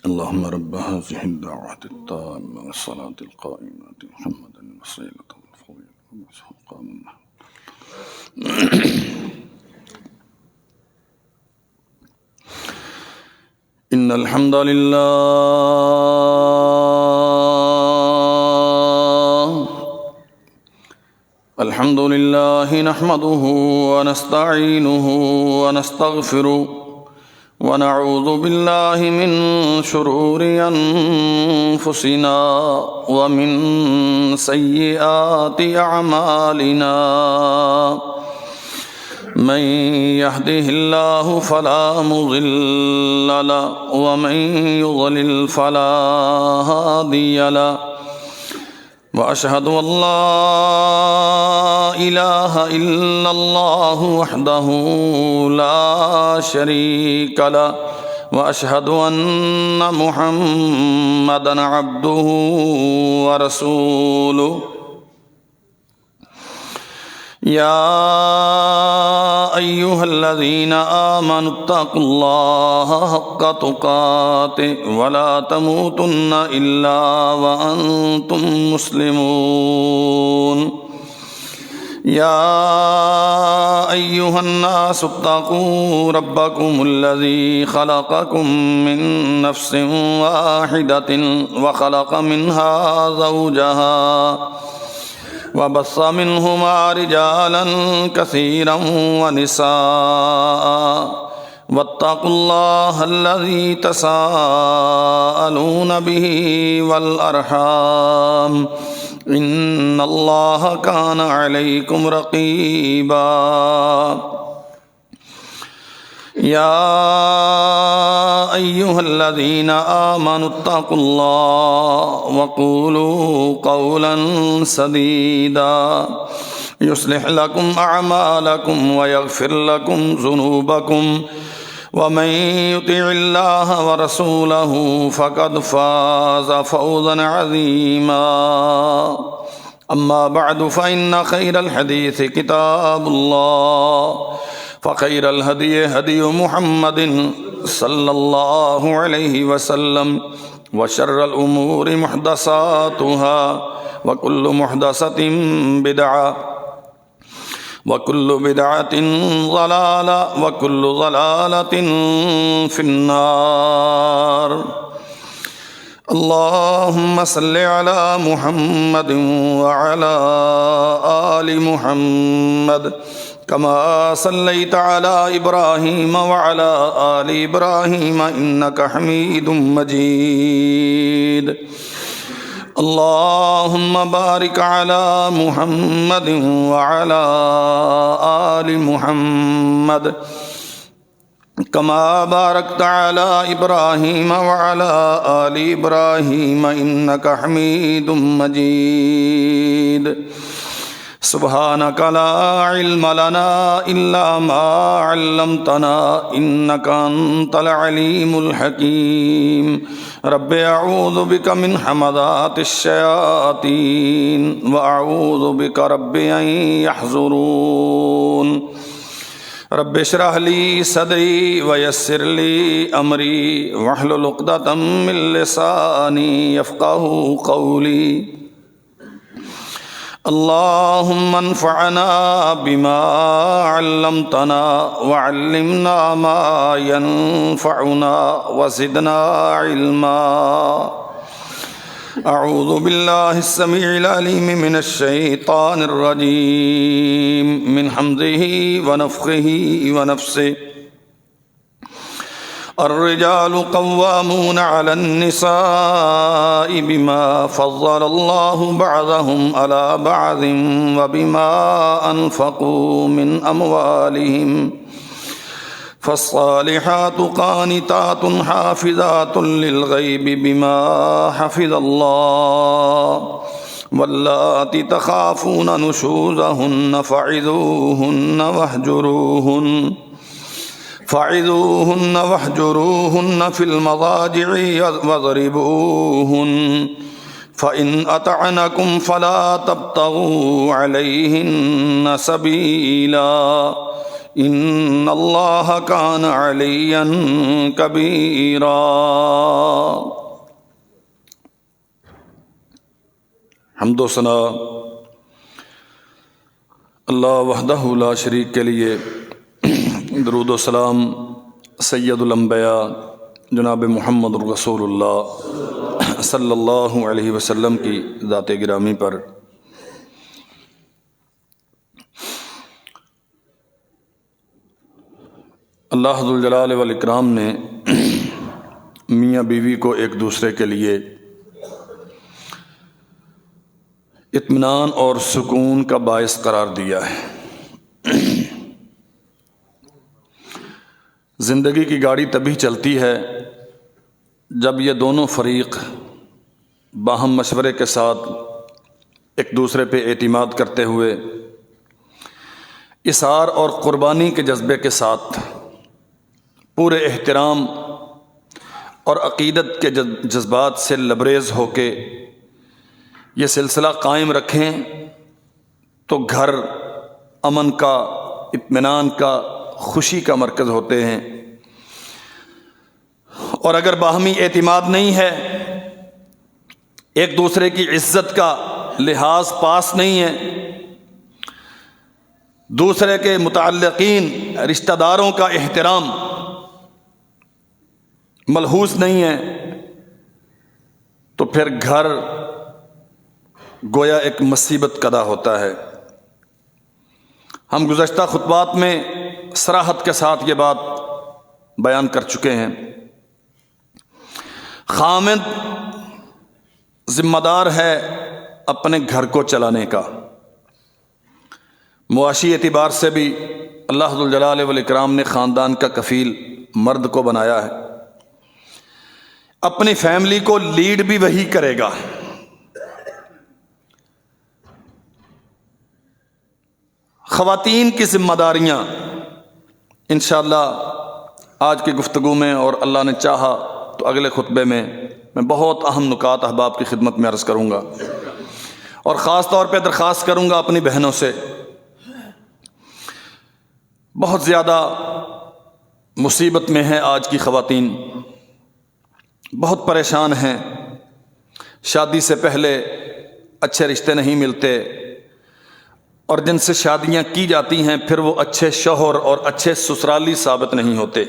اللهم رب هذه الدعوة التامة والصلاة القائمة محمدا الوسيلة والفضيلة والمقام إن الحمد لله نحمده ونستعينه ونستغفره ونعوذ بالله من شرور أنفسنا ومن سيئات أعمالنا من يهده الله فلا مضل له ومن يضلل فلا هادي له وأشهد أن لا إله إلا الله وحده لا شريك له وأشهد أن محمدا عبده ورسوله يا أيها الذين آمنوا اتقوا الله حق تقاته ولا تموتن إلا وأنتم مسلمون يا أيها الناس اتقوا ربكم الذي خلقكم من نفس واحدة وخلق منها زوجها وبث منهما رجالا كثيرا ونساء واتقوا الله الذي تساءلون به والأرحام إن الله كان عليكم رقيبا يا أيها الذين آمنوا اتقوا الله وقولوا قولا سديدا يصلح لكم أعمالكم ويغفر لكم ذنوبكم ومن يطع الله ورسوله فقد فاز فوزا عظيما أما بعد فإن خير الحديث كتاب الله فخير الهدي هدي محمد صلى الله عليه وسلم وشر الأمور محدثاتها وكل محدثة بدعة وكل بدعة ضلالة وكل ضلالة في النار اللهم صل على محمد وعلى آل محمد كما صليت على إبراهيم وعلى آل إبراهيم إنك حميد مجيد اللهم بارك على محمد وعلى آل محمد كما باركت على إبراهيم وعلى آل إبراهيم إنك حميد مجيد سبحانك لا علم لنا إلا ما علمتنا إنك أنت العليم الحكيم رب أعوذ بك من همزات الشياطين وأعوذ بك رب أن يحضرون رب اشرح لي صدري ويسر لي أمري واحلل عقدة من لساني يفقهوا قولي اللهم انفعنا بما علمتنا وعلمنا ما ينفعنا وزدنا علما أعوذ بالله السميع العليم من الشيطان الرجيم من حمده ونفخه ونفسه الرجال قوامون على النساء بما فضل الله بعضهم على بعض وبما أنفقوا من أموالهم فالصالحات قانتات حافظات للغيب بما حفظ الله واللاتي تخافون نشوزهن فعظوهن في المضاجع واضربوهن فإن أطعنكم فلا تبتغوا عليهن سبيلا ان اللہ کان علیا کبیرا۔ حمد و ثنا اللہ وحدہ لا شریک کے لیے، درود و سلام سید الانبیاء جناب محمد رسول اللہ صلی اللہ علیہ وسلم کی ذات گرامی پر۔ اللہ ذو الجلال والاکرام نے میاں بیوی کو ایک دوسرے کے لیے اطمینان اور سکون کا باعث قرار دیا ہے۔ زندگی کی گاڑی تبھی چلتی ہے جب یہ دونوں فریق باہم مشورے کے ساتھ ایک دوسرے پہ اعتماد کرتے ہوئے اثار اور قربانی کے جذبے کے ساتھ پورے احترام اور عقیدت کے جذبات سے لبریز ہو کے یہ سلسلہ قائم رکھیں تو گھر امن کا، اطمینان کا، خوشی کا مرکز ہوتے ہیں۔ اور اگر باہمی اعتماد نہیں ہے، ایک دوسرے کی عزت کا لحاظ پاس نہیں ہے، دوسرے کے متعلقین رشتہ داروں کا احترام ملحوظ نہیں ہے، تو پھر گھر گویا ایک مصیبت کدا ہوتا ہے۔ ہم گزشتہ خطبات میں صراحت کے ساتھ یہ بات بیان کر چکے ہیں، خامد ذمہ دار ہے اپنے گھر کو چلانے کا۔ معاشی اعتبار سے بھی اللہ ذو الجلال والاکرام نے خاندان کا کفیل مرد کو بنایا ہے، اپنی فیملی کو لیڈ بھی وہی کرے گا۔ خواتین کی ذمہ داریاں انشاءاللہ آج کی گفتگو میں، اور اللہ نے چاہا تو اگلے خطبے میں بہت اہم نکات احباب کی خدمت میں عرض کروں گا، اور خاص طور پہ درخواست کروں گا اپنی بہنوں سے۔ بہت زیادہ مصیبت میں ہیں آج کی خواتین، بہت پریشان ہیں، شادی سے پہلے اچھے رشتے نہیں ملتے، اور جن سے شادیاں کی جاتی ہیں پھر وہ اچھے شوہر اور اچھے سسرالی ثابت نہیں ہوتے۔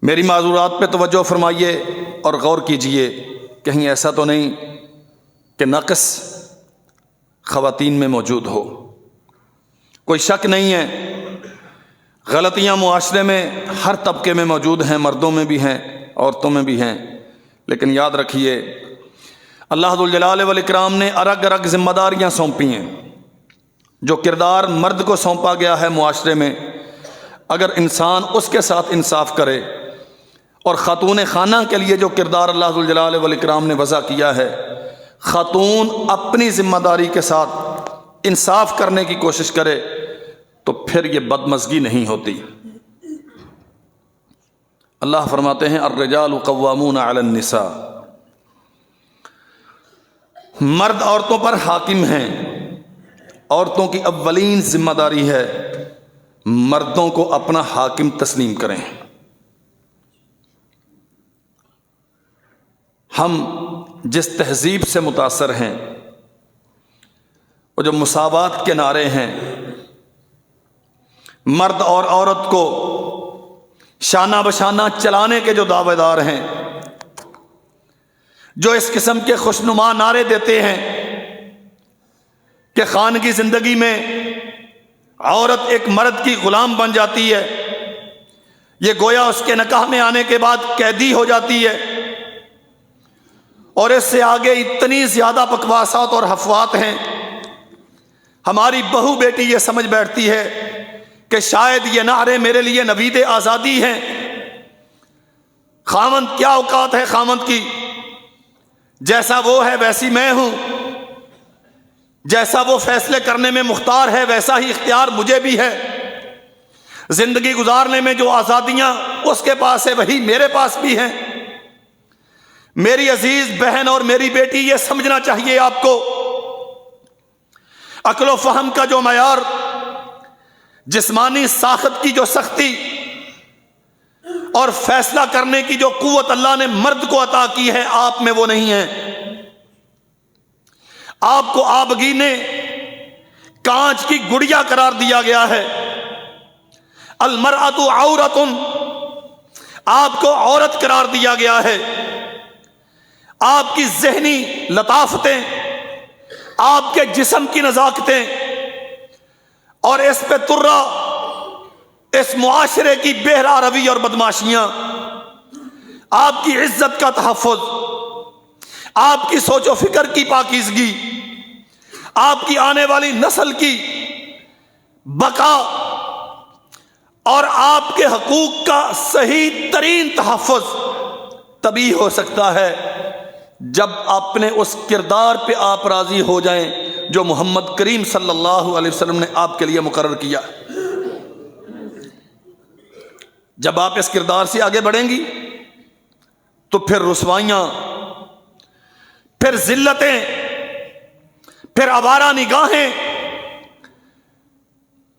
میری معذورات پہ توجہ فرمائیے اور غور کیجئے، کہیں ایسا تو نہیں کہ نقص خواتین میں موجود ہو۔ کوئی شک نہیں ہے، غلطیاں معاشرے میں ہر طبقے میں موجود ہیں، مردوں میں بھی ہیں، عورتوں میں بھی ہیں، لیکن یاد رکھیے اللہ ذو الجلال والاکرام نے الگ الگ ذمہ داریاں سونپی ہیں۔ جو کردار مرد کو سونپا گیا ہے معاشرے میں، اگر انسان اس کے ساتھ انصاف کرے، اور خاتون خانہ کے لیے جو کردار اللہ ذو الجلال والاکرام نے وضع کیا ہے، خاتون اپنی ذمہ داری کے ساتھ انصاف کرنے کی کوشش کرے تو پھر یہ بدمزگی نہیں ہوتی۔ اللہ فرماتے ہیں الرجال قوامون علی النساء، مرد عورتوں پر حاکم ہیں۔ عورتوں کی اولین ذمہ داری ہے مردوں کو اپنا حاکم تسلیم کریں۔ ہم جس تہذیب سے متاثر ہیں، وہ جو مساوات کے نعرے ہیں، مرد اور عورت کو شانہ بشانہ چلانے کے جو دعوے دار ہیں، جو اس قسم کے خوشنما نعرے دیتے ہیں کہ خانگی زندگی میں عورت ایک مرد کی غلام بن جاتی ہے، یہ گویا اس کے نکاح میں آنے کے بعد قیدی ہو جاتی ہے، اور اس سے آگے اتنی زیادہ بکواسات اور حفوات ہیں، ہماری بہو بیٹی یہ سمجھ بیٹھتی ہے کہ شاید یہ نعرے میرے لیے نوید آزادی ہیں۔ خاوند کیا اوقات ہے خاوند کی، جیسا وہ ہے ویسی میں ہوں، جیسا وہ فیصلے کرنے میں مختار ہے ویسا ہی اختیار مجھے بھی ہے، زندگی گزارنے میں جو آزادیاں اس کے پاس ہے وہی میرے پاس بھی ہیں۔ میری عزیز بہن اور میری بیٹی، یہ سمجھنا چاہیے آپ کو، عقل و فہم کا جو معیار جسمانی ساخت کی جو سختی اور فیصلہ کرنے کی جو قوت اللہ نے مرد کو عطا کی ہے، آپ میں وہ نہیں ہے۔ آپ کو آبگی نے کانچ کی گڑیا قرار دیا گیا ہے۔ المرأۃ عورۃ، آپ کو عورت قرار دیا گیا ہے۔ آپ کی ذہنی لطافتیں، آپ کے جسم کی نزاکتیں اور اس پہ ترا اس معاشرے کی بہرا روی اور بدماشیاں، آپ کی عزت کا تحفظ، آپ کی سوچ و فکر کی پاکیزگی، آپ کی آنے والی نسل کی بقا اور آپ کے حقوق کا صحیح ترین تحفظ تبھی ہو سکتا ہے جب اپنے اس کردار پہ آپ راضی ہو جائیں جو محمد کریم صلی اللہ علیہ وسلم نے آپ کے لیے مقرر کیا۔ جب آپ اس کردار سے آگے بڑھیں گی تو پھر رسوائیاں، پھر ذلتیں، پھر آوارہ نگاہیں،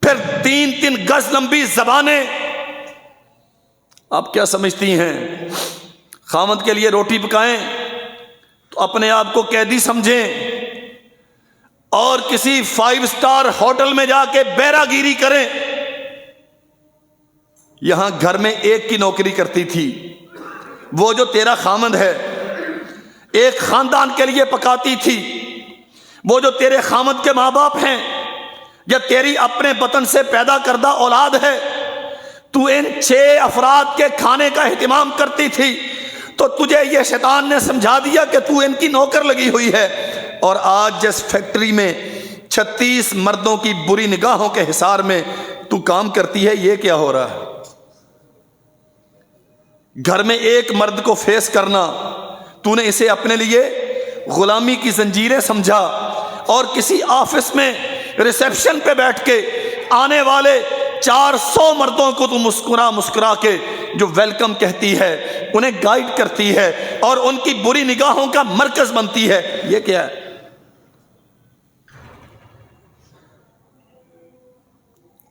پھر 3 گز لمبی زبانیں۔ آپ کیا سمجھتی ہیں خامد کے لیے روٹی پکائیں تو اپنے آپ کو قیدی سمجھیں اور کسی 5 اسٹار ہوٹل میں جا کے بیرا گیری کریں؟ یہاں گھر میں ایک کی نوکری کرتی تھی، وہ جو تیرا خامد ہے، ایک خاندان کے لیے پکاتی تھی، وہ جو تیرے خامد کے ماں باپ ہیں یا تیری اپنے وطن سے پیدا کردہ اولاد ہے، تو ان 6 افراد کے کھانے کا اہتمام کرتی تھی، تو تجھے یہ شیطان نے سمجھا دیا کہ تو ان کی نوکر لگی ہوئی ہے، اور آج جس فیکٹری میں 36 مردوں کی بری نگاہوں کے حصار میں تو کام کرتی ہے، یہ کیا ہو رہا ہے؟ گھر میں ایک مرد کو فیس کرنا، تو نے اسے اپنے لیے غلامی کی زنجیریں سمجھا، اور کسی آفس میں ریسیپشن پہ بیٹھ کے آنے والے 400 مردوں کو تو مسکرا مسکرا کے جو ویلکم کہتی ہے، انہیں گائیڈ کرتی ہے اور ان کی بری نگاہوں کا مرکز بنتی ہے۔ یہ کیا ہے؟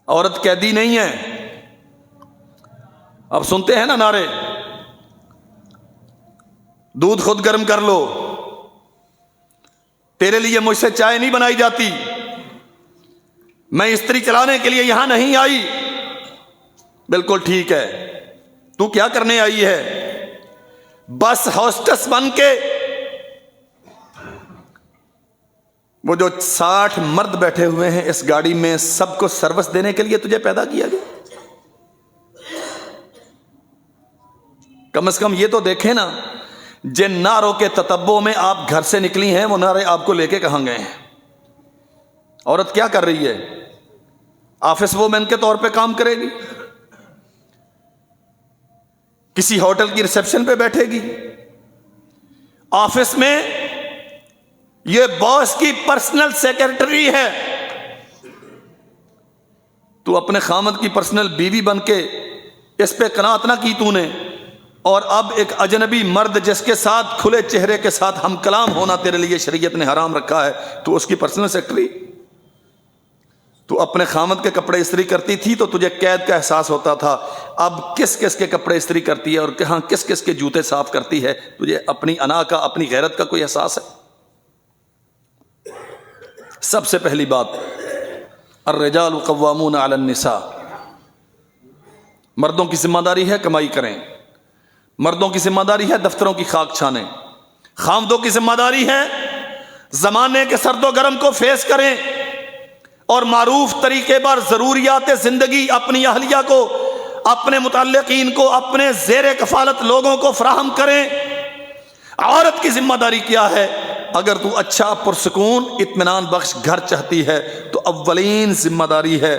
عورت قیدی نہیں ہے۔ اب سنتے ہیں نا نعرے، دودھ خود گرم کر لو، تیرے لیے مجھ سے چائے نہیں بنائی جاتی، میں استری چلانے کے لیے یہاں نہیں آئی۔ بالکل ٹھیک ہے، تو کیا کرنے آئی ہے؟ بس ہوسٹس بن کے وہ جو 60 مرد بیٹھے ہوئے ہیں اس گاڑی میں، سب کو سروس دینے کے لیے تجھے پیدا کیا گیا؟ کم از کم یہ تو دیکھیں نا، جن نعروں کے تتبع میں آپ گھر سے نکلی ہیں، وہ نعرے آپ کو لے کے کہاں گئے ہیں؟ عورت کیا کر رہی ہے؟ آفس وومن کے طور پہ کام کرے گی، کسی ہوٹل کی ریسیپشن پہ بیٹھے گی، آفس میں یہ باس کی پرسنل سیکرٹری ہے، تو اپنے خامد کی پرسنل بیوی بن کے اس پہ قناعت نہ کی تو نے، اور اب ایک اجنبی مرد جس کے ساتھ کھلے چہرے کے ساتھ ہم کلام ہونا تیرے لیے شریعت نے حرام رکھا ہے، تو اس کی پرسنل سیکرٹری۔ تو اپنے خامد کے کپڑے استری کرتی تھی تو تجھے قید کا احساس ہوتا تھا، اب کس کس کے کپڑے استری کرتی ہے اور کہاں کس کس کے جوتے صاف کرتی ہے، تجھے اپنی انا کا، اپنی غیرت کا کوئی احساس ہے؟ سب سے پہلی بات، الرجال قوامون علی النساء، مردوں کی ذمہ داری ہے کمائی کریں، مردوں کی ذمہ داری ہے دفتروں کی خاک چھانیں، خامدوں کی ذمہ داری ہے زمانے کے سرد و گرم کو فیس کریں اور معروف طریقے پر ضروریات زندگی اپنی اہلیہ کو، اپنے متعلقین کو، اپنے زیر کفالت لوگوں کو فراہم کریں۔ عورت کی ذمہ داری کیا ہے؟ اگر تو اچھا پرسکون اطمینان بخش گھر چاہتی ہے تو اولین ذمہ داری ہے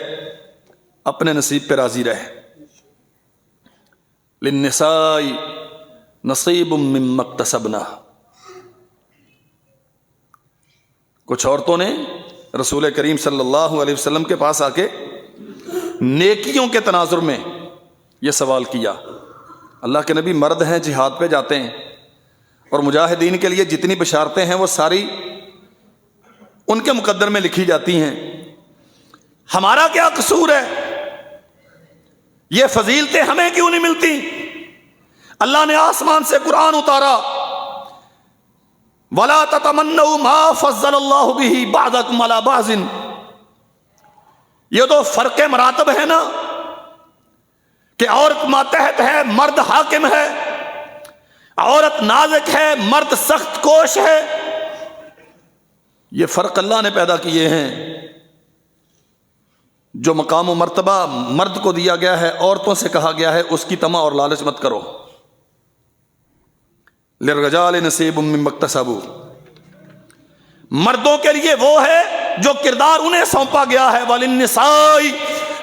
اپنے نصیب پہ راضی رہے۔ للنساء نصیب مما اکتسبنا، کچھ عورتوں نے رسول کریم صلی اللہ علیہ وسلم کے پاس آ کے نیکیوں کے تناظر میں یہ سوال کیا، اللہ کے نبی مرد ہیں، جہاد پہ جاتے ہیں اور مجاہدین کے لیے جتنی بشارتیں ہیں وہ ساری ان کے مقدر میں لکھی جاتی ہیں، ہمارا کیا قصور ہے یہ فضیلتیں ہمیں کیوں نہیں ملتی؟ اللہ نے آسمان سے قرآن اتارا، وَلَا تَتَمَنَّوْا مَا فَضَّلَ اللَّهُ بِهِ بَعْضَكُمْ عَلَى بَعْضٍ۔ یہ تو فرق مراتب ہے نا، کہ عورت ماتحت ہے، مرد حاکم ہے، عورت نازک ہے، مرد سخت کوش ہے۔ یہ فرق اللہ نے پیدا کیے ہیں۔ جو مقام و مرتبہ مرد کو دیا گیا ہے، عورتوں سے کہا گیا ہے اس کی طمع اور لالچ مت کرو۔ لِلرِّجَالِ نَصِیبٌ مِّمَّا اکْتَسَبُوا، مردوں کے لیے وہ ہے جو کردار انہیں سونپا گیا ہے، وَلِلنِّسَاءِ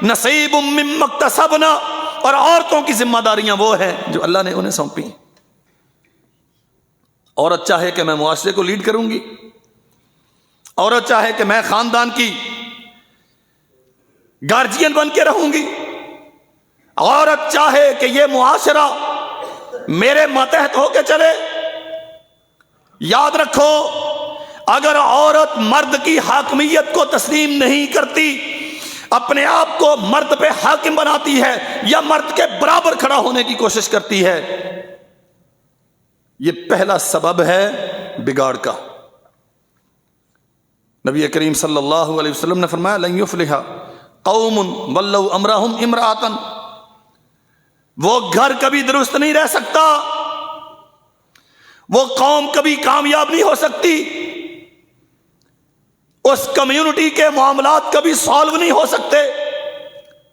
نَصِیبٌ مِّمَّا اکْتَسَبْنَا، اور عورتوں کی ذمہ داریاں وہ ہیں جو اللہ نے انہیں سونپی۔ عورت چاہے کہ میں معاشرے کو لیڈ کروں گی، عورت چاہے کہ میں خاندان کی گارجین بن کے رہوں گی، عورت چاہے کہ یہ معاشرہ میرے ماتحت ہو کے چلے۔ یاد رکھو، اگر عورت مرد کی حاکمیت کو تسلیم نہیں کرتی، اپنے آپ کو مرد پہ حاکم بناتی ہے یا مرد کے برابر کھڑا ہونے کی کوشش کرتی ہے، یہ پہلا سبب ہے بگاڑ کا۔ نبی کریم صلی اللہ علیہ وسلم نے فرمایا لن یفلح قوم ولوا امرهم امرأۃ، وہ گھر کبھی درست نہیں رہ سکتا، وہ قوم کبھی کامیاب نہیں ہو سکتی، اس کمیونٹی کے معاملات کبھی سالو نہیں ہو سکتے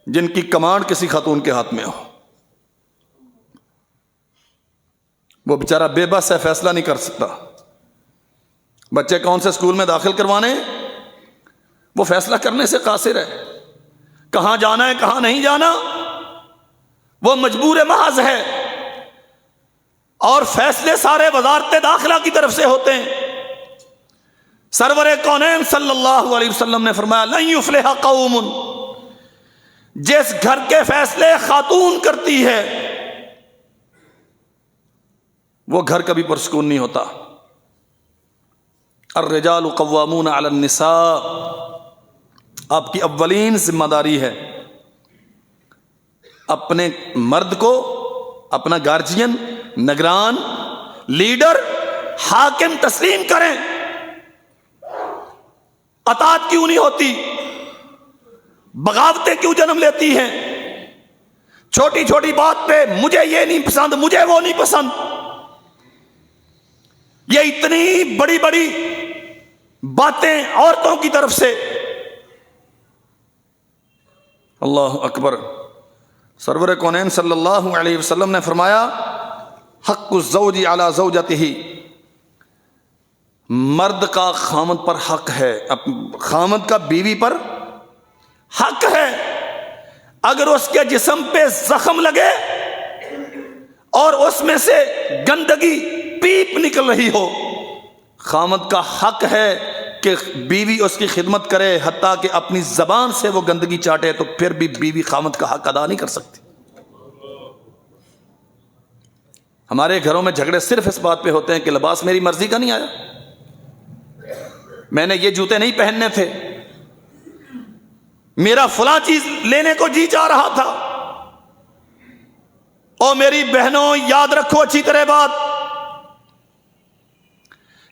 جن کی کمانڈ کسی خاتون کے ہاتھ میں ہو۔ وہ بیچارہ بے بس ہے، فیصلہ نہیں کر سکتا۔ بچے کون سے اسکول میں داخل کروانے، وہ فیصلہ کرنے سے قاصر ہے۔ کہاں جانا ہے کہاں نہیں جانا، وہ مجبور محض ہے، اور فیصلے سارے وزارت داخلہ کی طرف سے ہوتے ہیں۔ سرور کونین صلی اللہ علیہ وسلم نے فرمایا لن یفلح قوم، جس گھر کے فیصلے خاتون کرتی ہے وہ گھر کبھی پرسکون نہیں ہوتا۔ الرجال قوامون علی النساء، آپ کی اولین ذمہ داری ہے اپنے مرد کو اپنا گارجین، نگران، لیڈر، حاکم تسلیم کریں۔ اطاعت کیوں نہیں ہوتی؟ بغاوتیں کیوں جنم لیتی ہیں؟ چھوٹی چھوٹی بات پہ مجھے یہ نہیں پسند، مجھے وہ نہیں پسند، یہ اتنی بڑی بڑی باتیں عورتوں کی طرف سے۔ اللہ اکبر۔ سرور کونین صلی اللہ علیہ وسلم نے فرمایا حق الزوج علی زوجتہ، مرد کا خامد پر حق ہے، خامد کا بیوی پر حق ہے۔ اگر اس کے جسم پہ زخم لگے اور اس میں سے گندگی پیپ نکل رہی ہو، خامد کا حق ہے کہ بیوی اس کی خدمت کرے، حتیٰ کہ اپنی زبان سے وہ گندگی چاٹے تو پھر بھی بیوی خامد کا حق ادا نہیں کر سکتی۔ ہمارے گھروں میں جھگڑے صرف اس بات پہ ہوتے ہیں کہ لباس میری مرضی کا نہیں آیا، میں نے یہ جوتے نہیں پہننے تھے، میرا فلاں چیز لینے کو جی چاہ رہا تھا۔ اور میری بہنوں یاد رکھو اچھی طرح بات،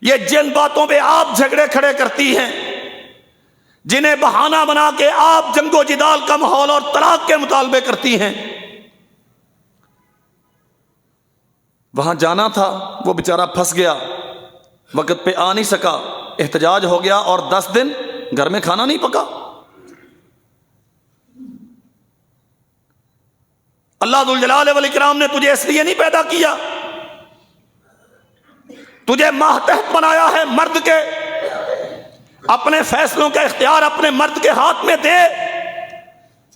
یہ جن باتوں پہ آپ جھگڑے کھڑے کرتی ہیں، جنہیں بہانہ بنا کے آپ جنگ و جدال کا ماحول اور طلاق کے مطالبے کرتی ہیں، وہاں جانا تھا، وہ بیچارہ پھنس گیا، وقت پہ آ نہیں سکا، احتجاج ہو گیا اور 10 دن گھر میں کھانا نہیں پکا۔ اللہ ذوالجلال والاکرام نے تجھے اس لیے نہیں پیدا کیا، تجھے ماتحت بنایا ہے مرد کے، اپنے فیصلوں کا اختیار اپنے مرد کے ہاتھ میں دے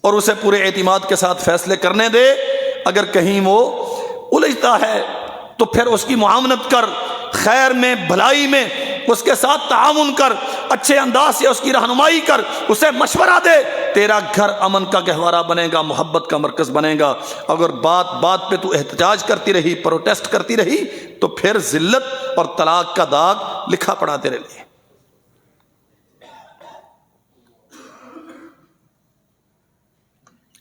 اور اسے پورے اعتماد کے ساتھ فیصلے کرنے دے۔ اگر کہیں وہ الجھتا ہے تو پھر اس کی معاونت کر، خیر میں بھلائی میں اس کے ساتھ تعاون کر، اچھے انداز سے اس کی رہنمائی کر، اسے مشورہ دے، تیرا گھر امن کا گہوارہ بنے گا، محبت کا مرکز بنے گا۔ اگر بات بات پہ تو احتجاج کرتی رہی، پروٹیسٹ کرتی رہی، تو پھر ذلت اور طلاق کا داغ لکھا پڑا تیرے لیے۔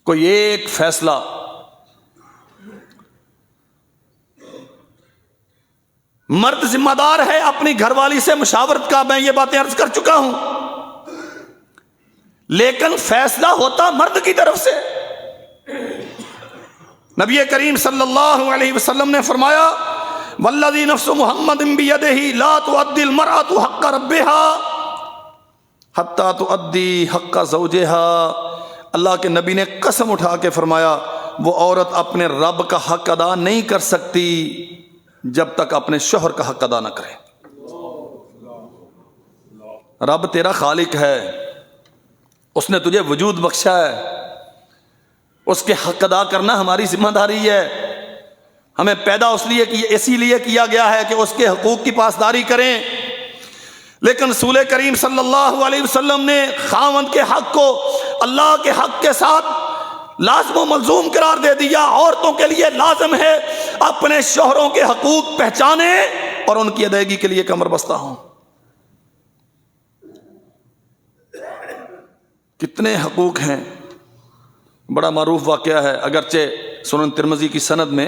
کوئی ایک فیصلہ مرد ذمہ دار ہے اپنی گھر والی سے مشاورت کا، میں یہ باتیں عرض کر چکا ہوں، لیکن فیصلہ ہوتا مرد کی طرف سے۔ نبی کریم صلی اللہ علیہ وسلم نے فرمایا والذی نفس محمد بیدہ لا تؤدی المرأة حق ربها حتی تؤدی حق زوجها، اللہ کے نبی نے قسم اٹھا کے فرمایا وہ عورت اپنے رب کا حق ادا نہیں کر سکتی جب تک اپنے شوہر کا حق ادا نہ کرے۔ رب تیرا خالق ہے، اس نے تجھے وجود بخشا ہے، اس کے حق ادا کرنا ہماری ذمہ داری ہے۔ ہمیں پیدا اسی لیے کیا گیا ہے کہ اس کے حقوق کی پاسداری کریں، لیکن رسول کریم صلی اللہ علیہ وسلم نے خاوند کے حق کو اللہ کے حق کے ساتھ لازم و ملزوم قرار دے دیا۔ عورتوں کے لیے لازم ہے اپنے شوہروں کے حقوق پہچانے اور ان کی ادائیگی کے لیے کمر بستہ ہوں۔ کتنے حقوق ہیں، بڑا معروف واقعہ ہے، اگرچہ سنن ترمذی کی سند میں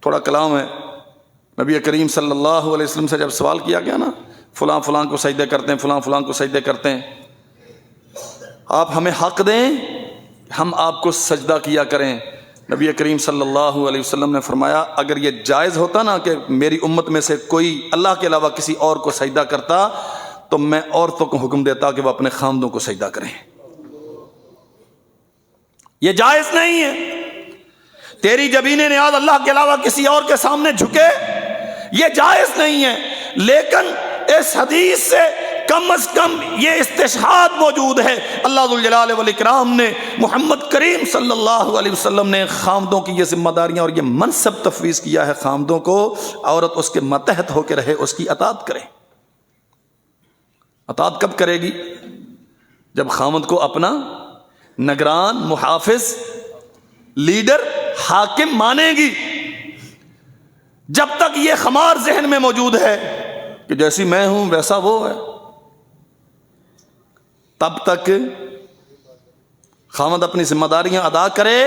تھوڑا کلام ہے۔ نبی کریم صلی اللہ علیہ وسلم سے جب سوال کیا گیا نا، فلاں فلاں کو سجدے کرتے ہیں، فلاں فلاں کو سجدے کرتے ہیں، آپ ہمیں حق دیں ہم آپ کو سجدہ کیا کریں۔ نبی کریم صلی اللہ علیہ وسلم نے فرمایا اگر یہ جائز ہوتا نا کہ میری امت میں سے کوئی اللہ کے علاوہ کسی اور کو سجدہ کرتا تو میں عورتوں کو حکم دیتا کہ وہ اپنے خامدوں کو سجدہ کریں۔ یہ جائز نہیں ہے، تیری جبین نیاز اللہ کے علاوہ کسی اور کے سامنے جھکے، یہ جائز نہیں ہے، لیکن اس حدیث سے کم از کم یہ استشہاد موجود ہے۔ اللہ ذوالجلال والاکرام نے، محمد کریم صلی اللہ علیہ وسلم نے خامدوں کی یہ ذمہ داریاں اور یہ منصب تفویض کیا ہے خامدوں کو، عورت اس کے ماتحت ہو کے رہے، اس کی اطاعت کرے۔ اطاعت کب کرے گی؟ جب خامد کو اپنا نگران، محافظ، لیڈر، حاکم مانے گی۔ جب تک یہ خمار ذہن میں موجود ہے کہ جیسی میں ہوں ویسا وہ ہے، تب تک خامد اپنی ذمہ داریاں ادا کرے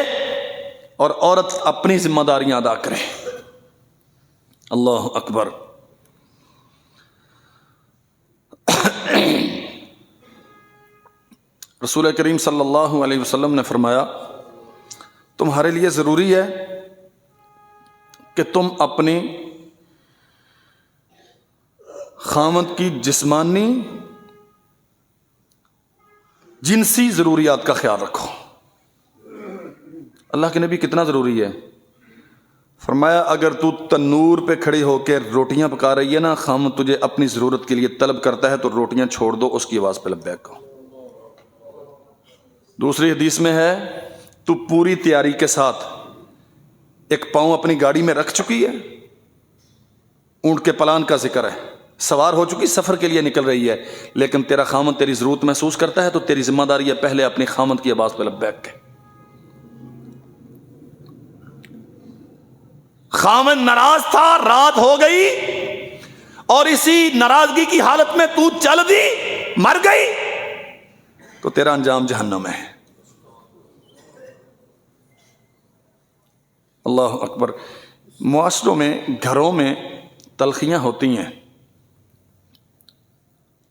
اور عورت اپنی ذمہ داریاں ادا کرے۔ اللہ اکبر۔ رسول کریم صلی اللہ علیہ وسلم نے فرمایا تمہارے لیے ضروری ہے کہ تم اپنی خامد کی جسمانی، جنسی ضروریات کا خیال رکھو۔ اللہ کے نبی کتنا ضروری ہے؟ فرمایا اگر تو تنور پہ کھڑی ہو کے روٹیاں پکا رہی ہے نا، خامد تجھے اپنی ضرورت کے لیے طلب کرتا ہے تو روٹیاں چھوڑ دو، اس کی آواز پہ لبیک کہو۔ دوسری حدیث میں ہے تو پوری تیاری کے ساتھ ایک پاؤں اپنی گاڑی میں رکھ چکی ہے، اونٹ کے پلان کا ذکر ہے، سوار ہو چکی، سفر کے لیے نکل رہی ہے، لیکن تیرا خامد تیری ضرورت محسوس کرتا ہے تو تیری ذمہ داری ہے پہلے اپنی خامد کی آواز پہ لبیک کہ۔ خامد ناراض تھا، رات ہو گئی اور اسی ناراضگی کی حالت میں تو چل دی، مر گئی تو تیرا انجام جہنم ہے۔ اللہ اکبر۔ معاشروں میں، گھروں میں تلخیاں ہوتی ہیں،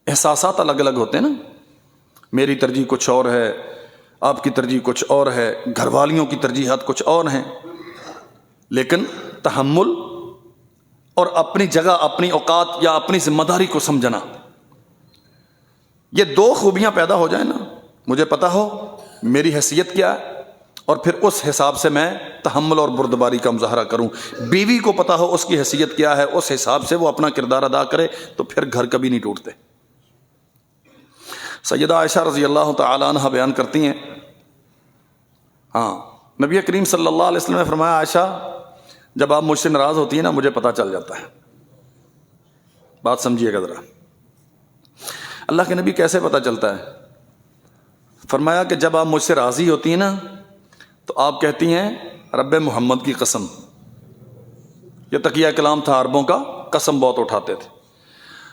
احساسات الگ الگ ہوتے ہیں نا، میری ترجیح کچھ اور ہے، آپ کی ترجیح کچھ اور ہے، گھر والیوں کی ترجیحات کچھ اور ہیں، لیکن تحمل اور اپنی جگہ، اپنی اوقات یا اپنی ذمہ داری کو سمجھنا، یہ دو خوبیاں پیدا ہو جائیں نا، مجھے پتا ہو میری حیثیت کیا ہے اور پھر اس حساب سے میں تحمل اور بردباری کا مظاہرہ کروں، بیوی کو پتا ہو اس کی حیثیت کیا ہے، اس حساب سے وہ اپنا کردار ادا کرے تو پھر گھر کبھی نہیں ٹوٹتے۔ سیدہ عائشہ رضی اللہ تعالی عنہ بیان کرتی ہیں، نبی کریم صلی اللہ علیہ وسلم نے فرمایا عائشہ جب آپ مجھ سے ناراض ہوتی ہیں نا مجھے پتا چل جاتا ہے۔ بات سمجھیے گا ذرا، اللہ کے نبی کیسے پتا چلتا ہے؟ فرمایا کہ جب آپ مجھ سے راضی ہوتی ہیں نا تو آپ کہتی ہیں رب محمد کی قسم، یہ تقیہ کلام تھا عربوں کا، قسم بہت اٹھاتے تھے،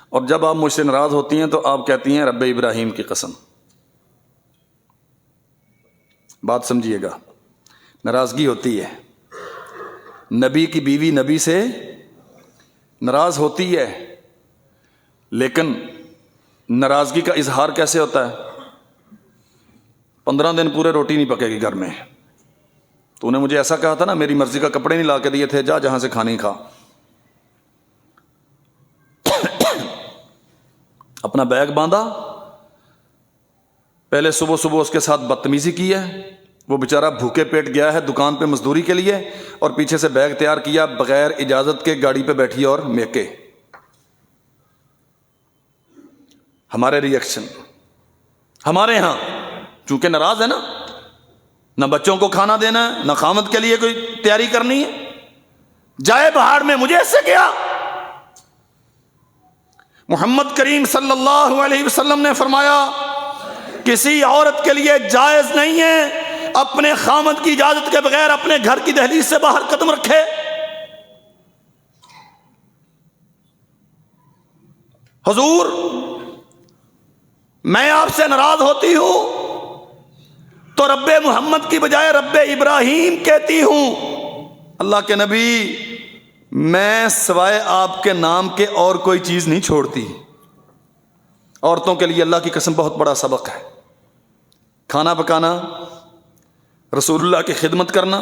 اور جب آپ مجھ سے ناراض ہوتی ہیں تو آپ کہتی ہیں رب ابراہیم کی قسم۔ بات سمجھیے گا، ناراضگی ہوتی ہے، نبی کی بیوی نبی سے ناراض ہوتی ہے، لیکن ناراضگی کا اظہار کیسے ہوتا ہے؟ 15 دن پورے روٹی نہیں پکے گی گھر میں. تو نے مجھے ایسا کہا تھا نا، میری مرضی کا کپڑے نہیں لا کے دیے تھے، جا جہاں سے کھانی کھا. اپنا بیگ باندھا، پہلے صبح صبح اس کے ساتھ بدتمیزی کی ہے، وہ بیچارہ بھوکے پیٹ گیا ہے دکان پہ مزدوری کے لیے، اور پیچھے سے بیگ تیار کیا بغیر اجازت کے، گاڑی پہ بیٹھی اور میکے. ہمارے ریئیکشن ہمارے ہاں چونکہ ناراض ہے نا، نہ بچوں کو کھانا دینا ہے، نہ خامد کے لیے کوئی تیاری کرنی ہے، جائے بہار میں مجھے اس سے کیا. محمد کریم صلی اللہ علیہ وسلم نے فرمایا کسی عورت کے لیے جائز نہیں ہے اپنے خامد کی اجازت کے بغیر اپنے گھر کی دہلیز سے باہر قدم رکھے. حضور میں آپ سے ناراض ہوتی ہوں تو رب محمد کی بجائے رب ابراہیم کہتی ہوں. اللہ کے نبی میں سوائے آپ کے نام کے اور کوئی چیز نہیں چھوڑتی. عورتوں کے لیے اللہ کی قسم بہت بڑا سبق ہے. کھانا پکانا، رسول اللہ کی خدمت کرنا،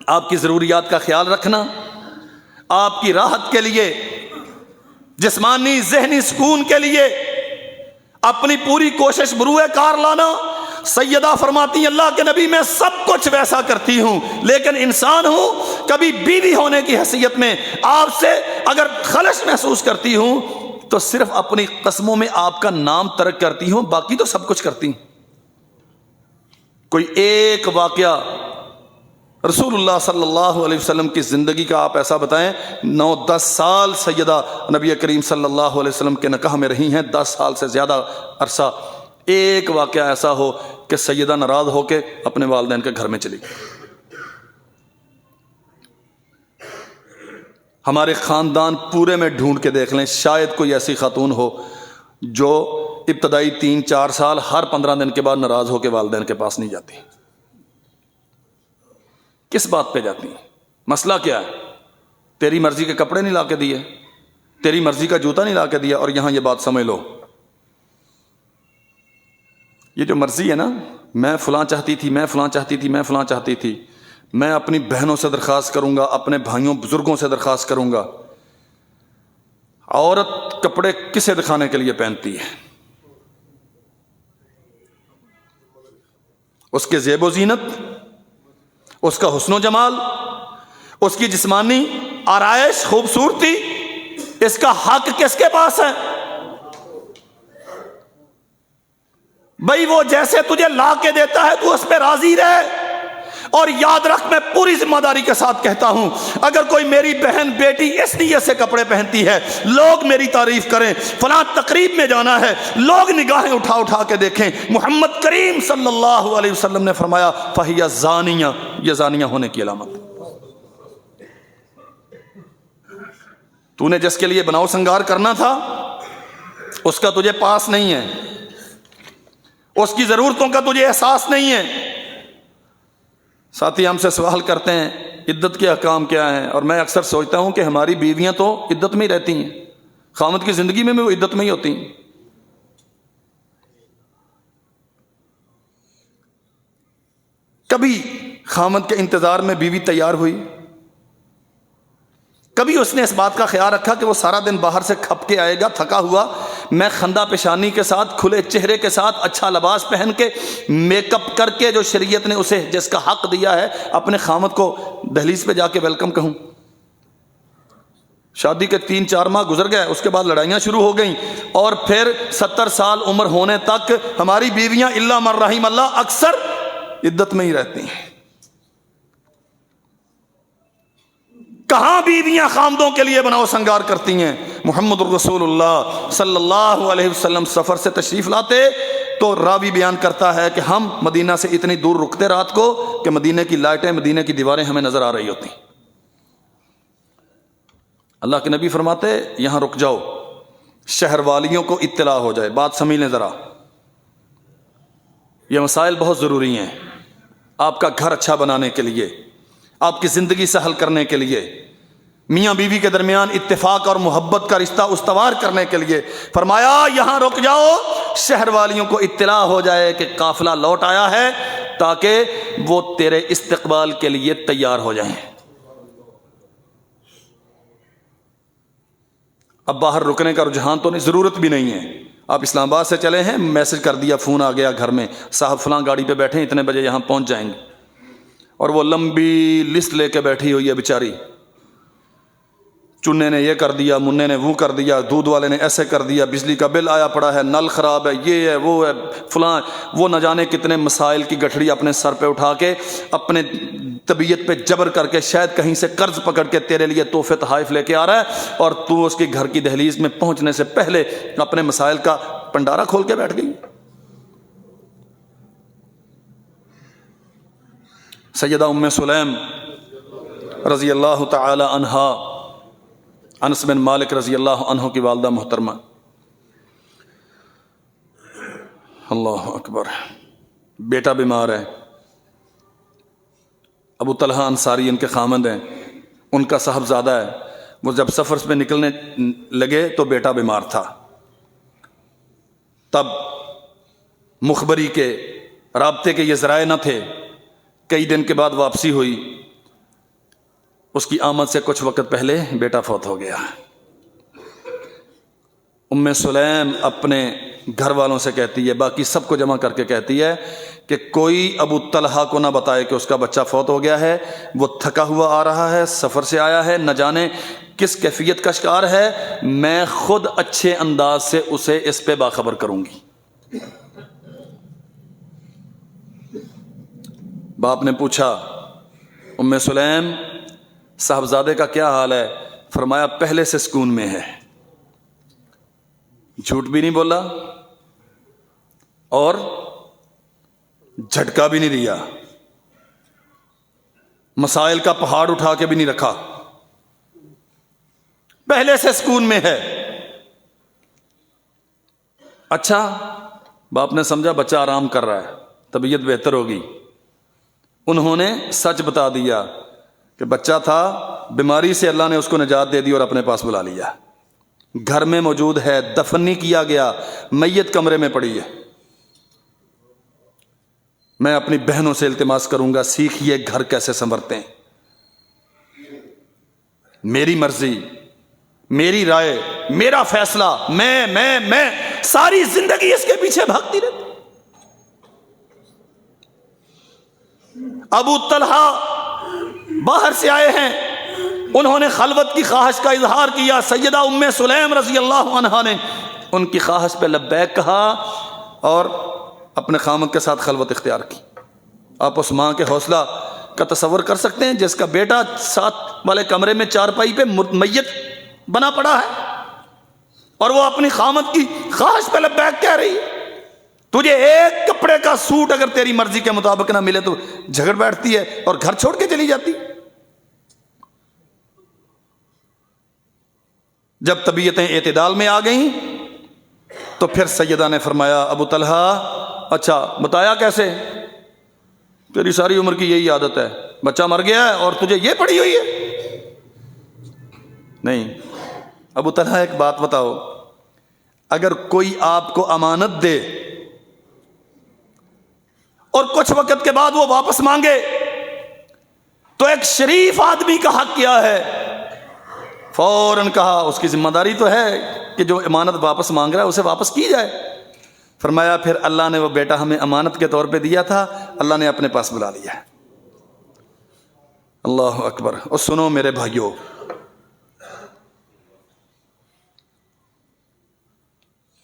آپ کی ضروریات کا خیال رکھنا، آپ کی راحت کے لیے، جسمانی ذہنی سکون کے لیے اپنی پوری کوشش بروئے کار لانا. سیدہ فرماتی ہیں اللہ کے نبی میں سب کچھ ویسا کرتی ہوں، لیکن انسان ہوں، کبھی بیوی ہونے کی حیثیت میں آپ سے اگر خلش محسوس کرتی ہوں تو صرف اپنی قسموں میں آپ کا نام ترک کرتی ہوں، باقی تو سب کچھ کرتی ہوں. کوئی ایک واقعہ رسول اللہ صلی اللہ علیہ وسلم کی زندگی کا آپ ایسا بتائیں. 9-10 سال سیدہ نبی کریم صلی اللہ علیہ وسلم کے نکاح میں رہی ہیں، 10 سال سے زیادہ عرصہ. ایک واقعہ ایسا ہو کہ سیدہ ناراض ہو کے اپنے والدین کے گھر میں چلی گئی. ہمارے خاندان پورے میں ڈھونڈ کے دیکھ لیں، شاید کوئی ایسی خاتون ہو جو ابتدائی 3-4 سال ہر 15 دن کے بعد ناراض ہو کے والدین کے پاس نہیں جاتی. کس بات پہ جاتی ہیں؟ مسئلہ کیا ہے؟ تیری مرضی کے کپڑے نہیں لا کے دیے، تیری مرضی کا جوتا نہیں لا کے دیا. اور یہاں یہ بات سمجھ لو، یہ جو مرضی ہے نا، میں فلاں چاہتی تھی، میں فلاں چاہتی تھی، میں فلاں چاہتی تھی، میں اپنی بہنوں سے درخواست کروں گا، اپنے بھائیوں بزرگوں سے درخواست کروں گا. عورت کپڑے کسے دکھانے کے لیے پہنتی ہے؟ اس کے زیب و زینت، اس کا حسن و جمال، اس کی جسمانی آرائش، خوبصورتی، اس کا حق کس کے پاس ہے؟ بھئی وہ جیسے تجھے لا کے دیتا ہے تو اس پہ راضی رہ. اور یاد رکھ، میں پوری ذمہ داری کے ساتھ کہتا ہوں، اگر کوئی میری بہن بیٹی اس نیت سے کپڑے پہنتی ہے لوگ میری تعریف کریں، فلاں تقریب میں جانا ہے، لوگ نگاہیں اٹھا اٹھا کے دیکھیں، محمد کریم صلی اللہ علیہ وسلم نے فرمایا فَهِيَ زَانِيَةٌ، یہ زانیہ ہونے کی علامت. تو نے جس کے لیے بناؤ سنگار کرنا تھا اس کا تجھے پاس نہیں ہے، اس کی ضرورتوں کا تجھے احساس نہیں ہے. ساتھی ہم سے سوال کرتے ہیں عدت کے احکام کیا ہیں، اور میں اکثر سوچتا ہوں کہ ہماری بیویاں تو عدت میں ہی رہتی ہیں، خامد کی زندگی میں بھی وہ عدت میں ہی ہوتی ہیں. کبھی خامد کے انتظار میں بیوی تیار ہوئی؟ کبھی اس نے اس بات کا خیال رکھا کہ وہ سارا دن باہر سے کھپ کے آئے گا تھکا ہوا، میں خندہ پیشانی کے ساتھ، کھلے چہرے کے ساتھ، اچھا لباس پہن کے، میک اپ کر کے، جو شریعت نے اسے جس کا حق دیا ہے، اپنے خامد کو دہلیز پہ جا کے ویلکم کہوں؟ شادی کے 3-4 ماہ گزر گئے، اس کے بعد لڑائیاں شروع ہو گئیں، اور پھر 70 سال عمر ہونے تک ہماری بیویاں الا من رحم اللہ اکثر عدت میں ہی رہتی ہیں. کہاں بیویاں خامدوں کے لیے بناؤ سنگار کرتی ہیں؟ محمد الرسول اللہ صلی اللہ علیہ وسلم سفر سے تشریف لاتے تو راوی بیان کرتا ہے کہ ہم مدینہ سے اتنی دور رکتے رات کو کہ مدینہ کی لائٹیں، مدینہ کی دیواریں ہمیں نظر آ رہی ہوتی. اللہ کے نبی فرماتے یہاں رک جاؤ، شہر والیوں کو اطلاع ہو جائے. بات سمجھ لیں ذرا، یہ مسائل بہت ضروری ہیں آپ کا گھر اچھا بنانے کے لیے، آپ کی زندگی سہل کرنے کے لیے. میاں بیوی کے درمیان اتفاق اور محبت کا رشتہ استوار کرنے کے لیے فرمایا یہاں رک جاؤ، شہر والیوں کو اطلاع ہو جائے کہ قافلہ لوٹ آیا ہے، تاکہ وہ تیرے استقبال کے لیے تیار ہو جائیں۔ اب باہر رکنے کا رجحان تو نہیں، ضرورت بھی نہیں ہے، آپ اسلام آباد سے چلے ہیں، میسج کر دیا، فون آ گیا گھر میں، صاحب فلاں گاڑی پہ بیٹھے اتنے بجے یہاں پہنچ جائیں گے، اور وہ لمبی لسٹ لے کے بیٹھی ہوئی ہے بیچاری، چنے نے یہ کر دیا، مننے نے وہ کر دیا، دودھ والے نے ایسے کر دیا، بجلی کا بل آیا پڑا ہے، نل خراب ہے، یہ ہے وہ ہے فلاں، وہ نہ جانے کتنے مسائل کی گٹھڑی اپنے سر پہ اٹھا کے، اپنے طبیعت پہ جبر کر کے، شاید کہیں سے قرض پکڑ کے تیرے لیے تحفے تحائف لے کے آ رہا ہے، اور تو اس کی گھر کی دہلیز میں پہنچنے سے پہلے اپنے مسائل کا پنڈارا کھول کے بیٹھ گئی۔ سیدہ ام سلیم رضی اللہ تعالی عنہا، انس بن مالک رضی اللہ عنہ کی والدہ محترمہ، اللہ اکبر، بیٹا بیمار ہے، ابو طلحہ انصاری ان کے خامند ہیں، ان کا صاحبزادہ ہے، وہ جب سفر میں نکلنے لگے تو بیٹا بیمار تھا، تب مخبری کے رابطے کے یہ ذرائع نہ تھے، کئی دن کے بعد واپسی ہوئی، اس کی آمد سے کچھ وقت پہلے بیٹا فوت ہو گیا۔ ام سلیم اپنے گھر والوں سے کہتی ہے، باقی سب کو جمع کر کے کہتی ہے کہ کوئی ابو طلحہ کو نہ بتائے کہ اس کا بچہ فوت ہو گیا ہے، وہ تھکا ہوا آ رہا ہے، سفر سے آیا ہے، نہ جانے کس کیفیت کا شکار ہے، میں خود اچھے انداز سے اسے اس پہ باخبر کروں گی۔ باپ نے پوچھا ام سلیم صاحبزادے کا کیا حال ہے؟ فرمایا پہلے سے سکون میں ہے، جھوٹ بھی نہیں بولا اور جھٹکا بھی نہیں دیا، مسائل کا پہاڑ اٹھا کے بھی نہیں رکھا، پہلے سے سکون میں ہے۔ اچھا، باپ نے سمجھا بچہ آرام کر رہا ہے، طبیعت بہتر ہوگی، انہوں نے سچ بتا دیا کہ بچہ تھا، بیماری سے اللہ نے اس کو نجات دے دی اور اپنے پاس بلا لیا، گھر میں موجود ہے، دفن نہیں کیا گیا، میت کمرے میں پڑی ہے۔ میں اپنی بہنوں سے التماس کروں گا، سیکھیے گھر کیسے سنورتے ہیں، میری مرضی، میری رائے، میرا فیصلہ، میں ساری زندگی اس کے پیچھے بھاگتی رہتی۔ ابو طلحہ باہر سے آئے ہیں، انہوں نے خلوت کی خواہش کا اظہار کیا، سیدہ ام سلیم رضی اللہ عنہا نے ان کی خواہش پہ لبیک کہا اور اپنے خامد کے ساتھ خلوت اختیار کی۔ آپ اس ماں کے حوصلہ کا تصور کر سکتے ہیں جس کا بیٹا ساتھ والے کمرے میں چارپائی پہ میت بنا پڑا ہے اور وہ اپنی خامد کی خواہش پہ لبیک کہہ رہی ہے۔ تجھے ایک کپڑے کا سوٹ اگر تیری مرضی کے مطابق نہ ملے تو جھگڑ بیٹھتی ہے اور گھر چھوڑ کے چلی جاتی۔ جب طبیعتیں اعتدال میں آ گئیں تو پھر سیدہ نے فرمایا ابو طلحہ اچھا بتایا کیسے؟ تیری ساری عمر کی یہی عادت ہے، بچہ مر گیا ہے اور تجھے یہ پڑی ہوئی ہے؟ نہیں ابو طلحہ ایک بات بتاؤ، اگر کوئی آپ کو امانت دے اور کچھ وقت کے بعد وہ واپس مانگے تو ایک شریف آدمی کا حق کیا ہے؟ فوراً کہا اس کی ذمہ داری تو ہے کہ جو امانت واپس مانگ رہا ہے اسے واپس کی جائے۔ فرمایا پھر اللہ نے وہ بیٹا ہمیں امانت کے طور پہ دیا تھا، اللہ نے اپنے پاس بلا لیا۔ اللہ اکبر۔ اور سنو میرے بھائیوں،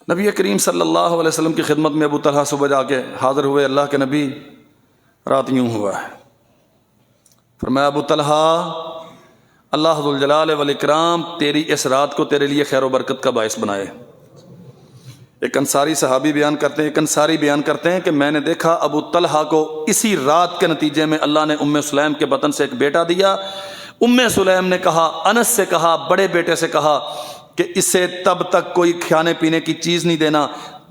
نبی کریم صلی اللہ علیہ وسلم کی خدمت میں ابو طلحہ صبح جا کے حاضر ہوئے، اللہ کے نبی رات یوں ہوا ہے۔ فرمایا ابو طلحہ اللہ ذوالجلال والاکرام تیری اس رات کو تیرے لیے خیر و برکت کا باعث بنائے۔ ایک انصاری صحابی بیان کرتے ہیں کہ میں نے دیکھا ابو طلحہ کو اسی رات کے نتیجے میں اللہ نے ام سلیم کے بطن سے ایک بیٹا دیا۔ ام سلیم نے کہا، انس سے کہا، بڑے بیٹے سے کہا کہ اسے تب تک کوئی کھانے پینے کی چیز نہیں دینا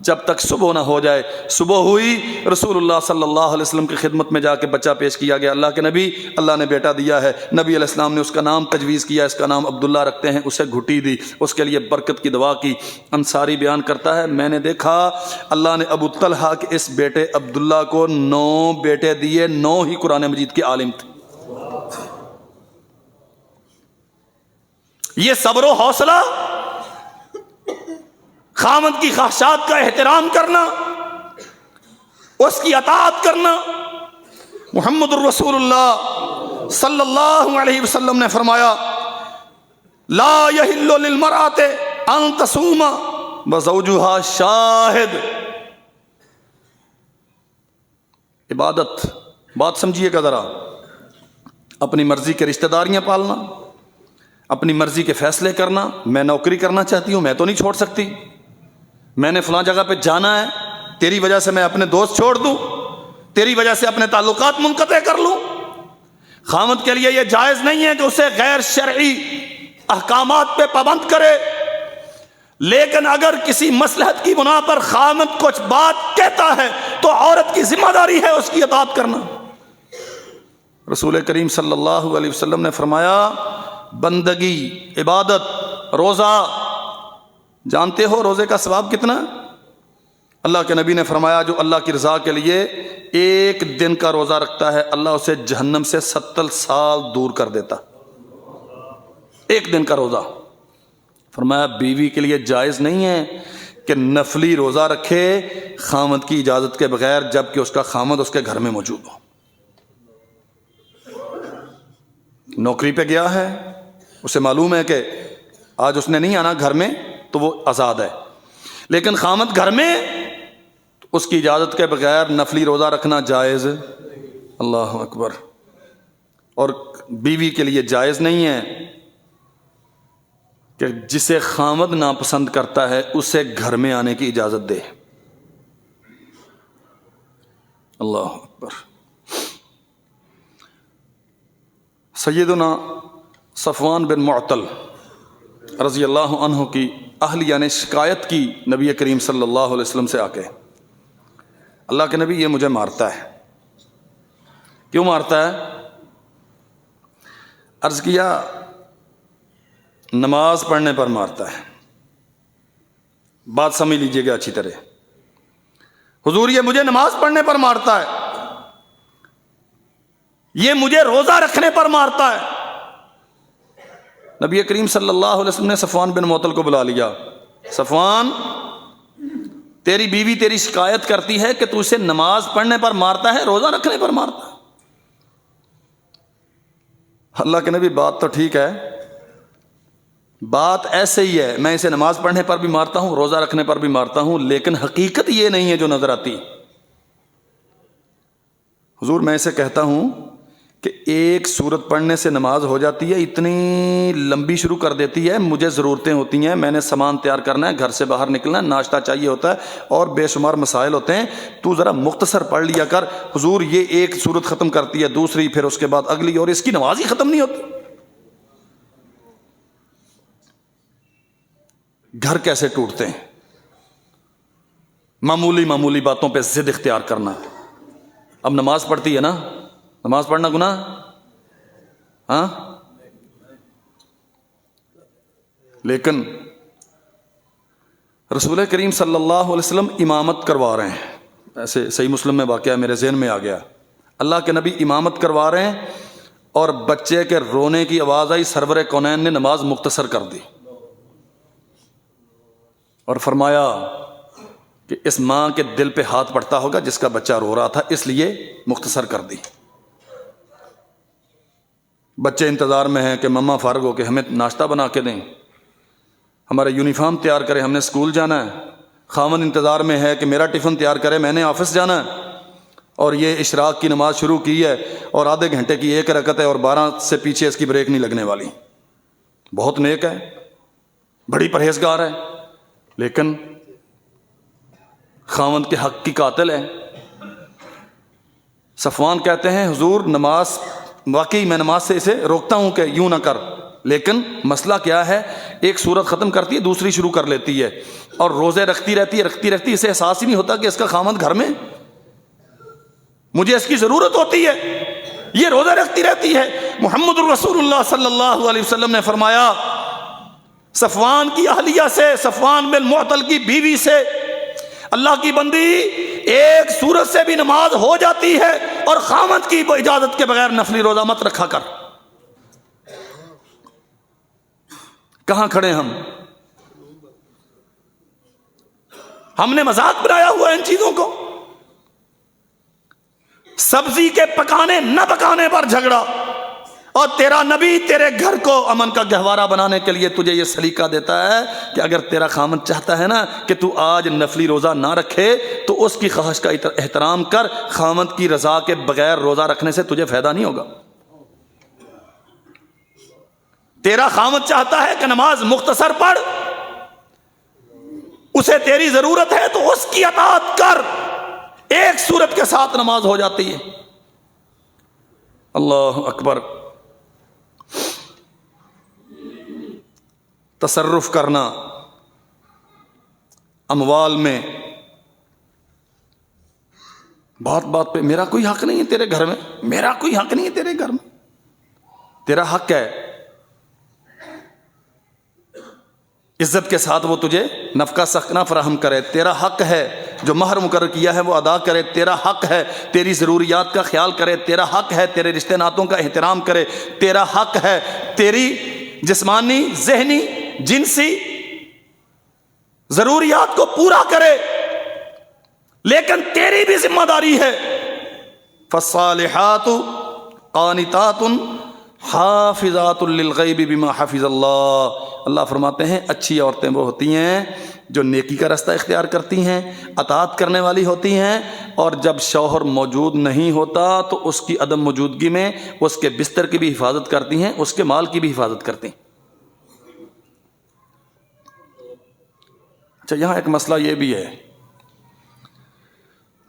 جب تک صبح نہ ہو جائے۔ صبح ہوئی، رسول اللہ صلی اللہ علیہ وسلم کی خدمت میں جا کے بچہ پیش کیا گیا، اللہ کے نبی، اللہ نے بیٹا دیا ہے۔ نبی علیہ السلام نے اس کا نام تجویز کیا، اس کا نام عبداللہ رکھتے ہیں، اسے گھٹی دی، اس کے لیے برکت کی دعا کی۔ انصاری بیان کرتا ہے میں نے دیکھا اللہ نے ابو طلحہ کے اس بیٹے عبداللہ کو 9 بیٹے دیے، 9 ہی قرآن مجید کے عالم تھے۔ یہ صبر و حوصلہ، خاوند کی خواہشات کا احترام کرنا، اس کی اطاعت کرنا۔ محمد الرسول اللہ صلی اللہ علیہ وسلم نے فرمایا لا یحل للمرأة ان تصوم وزوجها شاہد۔ عبادت، بات سمجھیے گا ذرا، اپنی مرضی کے رشتہ داریاں پالنا، اپنی مرضی کے فیصلے کرنا۔ میں نوکری کرنا چاہتی ہوں، میں تو نہیں چھوڑ سکتی، میں نے فلاں جگہ پہ جانا ہے، تیری وجہ سے میں اپنے دوست چھوڑ دوں، تیری وجہ سے اپنے تعلقات منقطع کر لوں۔ خاوند کے لیے یہ جائز نہیں ہے کہ اسے غیر شرعی احکامات پہ پابند کرے، لیکن اگر کسی مصلحت کی بنا پر خاوند کچھ بات کہتا ہے تو عورت کی ذمہ داری ہے اس کی اطاعت کرنا۔ رسول کریم صلی اللہ علیہ وسلم نے فرمایا بندگی، عبادت، روزہ، جانتے ہو روزے کا ثواب کتنا؟ اللہ کے نبی نے فرمایا جو اللہ کی رضا کے لیے 1 دن کا روزہ رکھتا ہے اللہ اسے جہنم سے 70 سال دور کر دیتا۔ 1 دن کا روزہ۔ فرمایا بیوی کے لیے جائز نہیں ہے کہ نفلی روزہ رکھے خاوند کی اجازت کے بغیر، جبکہ اس کا خاوند اس کے گھر میں موجود ہو۔ نوکری پہ گیا ہے، اسے معلوم ہے کہ آج اس نے نہیں آنا گھر میں تو وہ آزاد ہے، لیکن خاوند گھر میں، اس کی اجازت کے بغیر نفلی روزہ رکھنا جائز۔ اللہ اکبر۔ اور بیوی کے لیے جائز نہیں ہے کہ جسے خاوند ناپسند کرتا ہے اسے گھر میں آنے کی اجازت دے۔ اللہ اکبر۔ سیدنا صفوان بن معطل رضی اللہ عنہ کی اہلیہ نے شکایت کی نبی کریم صلی اللہ علیہ وسلم سے آ کے، اللہ کے نبی یہ مجھے مارتا ہے۔ کیوں مارتا ہے؟ عرض کیا نماز پڑھنے پر مارتا ہے۔ بات سمجھ لیجئے گا اچھی طرح، حضور یہ مجھے نماز پڑھنے پر مارتا ہے، یہ مجھے روزہ رکھنے پر مارتا ہے۔ نبی کریم صلی اللہ علیہ وسلم نے صفوان بن معطل کو بلا لیا، صفوان تیری بیوی تیری شکایت کرتی ہے کہ تو اسے نماز پڑھنے پر مارتا ہے، روزہ رکھنے پر مارتا ہے۔ اللہ کے نبی بات تو ٹھیک ہے، بات ایسے ہی ہے، میں اسے نماز پڑھنے پر بھی مارتا ہوں، روزہ رکھنے پر بھی مارتا ہوں، لیکن حقیقت یہ نہیں ہے جو نظر آتی۔ حضور میں اسے کہتا ہوں کہ ایک سورت پڑھنے سے نماز ہو جاتی ہے، اتنی لمبی شروع کر دیتی ہے، مجھے ضرورتیں ہوتی ہیں، میں نے سامان تیار کرنا ہے، گھر سے باہر نکلنا ہے، ناشتہ چاہیے ہوتا ہے، اور بے شمار مسائل ہوتے ہیں، تو ذرا مختصر پڑھ لیا کر۔ حضور یہ ایک سورت ختم کرتی ہے، دوسری، پھر اس کے بعد اگلی، اور اس کی نماز ہی ختم نہیں ہوتی۔ گھر کیسے ٹوٹتے ہیں؟ معمولی باتوں پہ ضد اختیار کرنا۔ اب نماز پڑھتی ہے نا، نماز پڑھنا گناہ؟ ہاں، لیکن رسول کریم صلی اللہ علیہ وسلم امامت کروا رہے ہیں، ایسے صحیح مسلم میں واقعہ میرے ذہن میں آ گیا، اللہ کے نبی امامت کروا رہے ہیں اور بچے کے رونے کی آواز آئی، سرور کونین نے نماز مختصر کر دی اور فرمایا کہ اس ماں کے دل پہ ہاتھ پڑتا ہوگا جس کا بچہ رو رہا تھا، اس لیے مختصر کر دی۔ بچے انتظار میں ہیں کہ مما فارغ ہو کے ہمیں ناشتہ بنا کے دیں، ہمارا یونیفارم تیار کرے، ہم نے اسکول جانا ہے۔ خاوند انتظار میں ہے کہ میرا ٹفن تیار کرے، میں نے آفس جانا ہے۔ اور یہ اشراق کی نماز شروع کی ہے اور آدھے گھنٹے کی 1 رکعت ہے اور 12 سے پیچھے اس کی بریک نہیں لگنے والی۔ بہت نیک ہے، بڑی پرہیزگار ہے، لیکن خاوند کے حق کی قاتل ہے۔ صفوان کہتے ہیں حضور نماز، واقعی میں نماز سے اسے روکتا ہوں کہ یوں نہ کر، لیکن مسئلہ کیا ہے، ایک سورت ختم کرتی ہے دوسری شروع کر لیتی ہے، اور روزے رکھتی رہتی ہے، اسے احساس ہی نہیں ہوتا کہ اس کا خامند گھر میں، مجھے اس کی ضرورت ہوتی ہے، یہ روزہ رکھتی رہتی ہے۔ محمد الرسول اللہ صلی اللہ علیہ وسلم نے فرمایا، صفوان کی اہلیہ سے، صفوان بن معطل کی بیوی سے، اللہ کی بندی ایک سورت سے بھی نماز ہو جاتی ہے اور خامند کی اجازت کے بغیر نفلی روزہ مت رکھا کر۔ کہاں کھڑے ہم نے مذاق بنایا ہوا ہے ان چیزوں کو۔ سبزی کے پکانے نہ پکانے پر جھگڑا، اور تیرا نبی تیرے گھر کو امن کا گہوارہ بنانے کے لیے تجھے یہ سلیقہ دیتا ہے کہ اگر تیرا خامن چاہتا ہے نا کہ تو آج نفلی روزہ نہ رکھے تو اس کی خواہش کا احترام کر، خامن کی رضا کے بغیر روزہ رکھنے سے تجھے فائدہ نہیں ہوگا۔ تیرا خامن چاہتا ہے کہ نماز مختصر پڑھ، اسے تیری ضرورت ہے تو اس کی اطاعت کر، ایک سورت کے ساتھ نماز ہو جاتی ہے۔ اللہ اکبر۔ تصرف کرنا اموال میں، بات بات پہ میرا کوئی حق نہیں ہے تیرے گھر میں، میرا کوئی حق نہیں ہے تیرے گھر میں، تیرا حق ہے، عزت کے ساتھ وہ تجھے نفقہ سکنا فراہم کرے، تیرا حق ہے جو مہر مقرر کیا ہے وہ ادا کرے، تیرا حق ہے تیری ضروریات کا خیال کرے، تیرا حق ہے تیرے رشتے ناتوں کا احترام کرے، تیرا حق ہے تیری جسمانی، ذہنی، جنسی ضروریات کو پورا کرے، لیکن تیری بھی ذمہ داری ہے۔ فالصالحات قانتات حافظات للغیب بما حفظ اللہ، اللہ فرماتے ہیں اچھی عورتیں وہ ہوتی ہیں جو نیکی کا راستہ اختیار کرتی ہیں، اطاعت کرنے والی ہوتی ہیں، اور جب شوہر موجود نہیں ہوتا تو اس کی عدم موجودگی میں اس کے بستر کی بھی حفاظت کرتی ہیں، اس کے مال کی بھی حفاظت کرتی ہیں۔ اچھا، یہاں ایک مسئلہ یہ بھی ہے،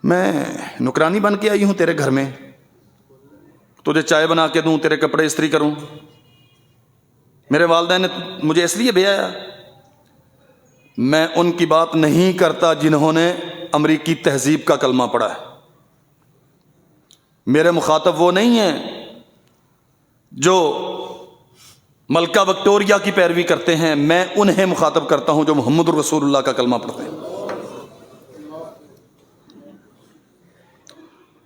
میں نوکرانی بن کے آئی ہوں تیرے گھر میں، تجھے چائے بنا کے دوں، تیرے کپڑے استری کروں، میرے والدین نے مجھے اس لیے بھیجا، میں ان کی بات نہیں کرتا جنہوں نے امریکی تہذیب کا کلمہ پڑھا ہے، میرے مخاطب وہ نہیں ہیں جو ملکہ وکٹوریہ کی پیروی کرتے ہیں، میں انہیں مخاطب کرتا ہوں جو محمد الرسول اللہ کا کلمہ پڑھتے ہیں۔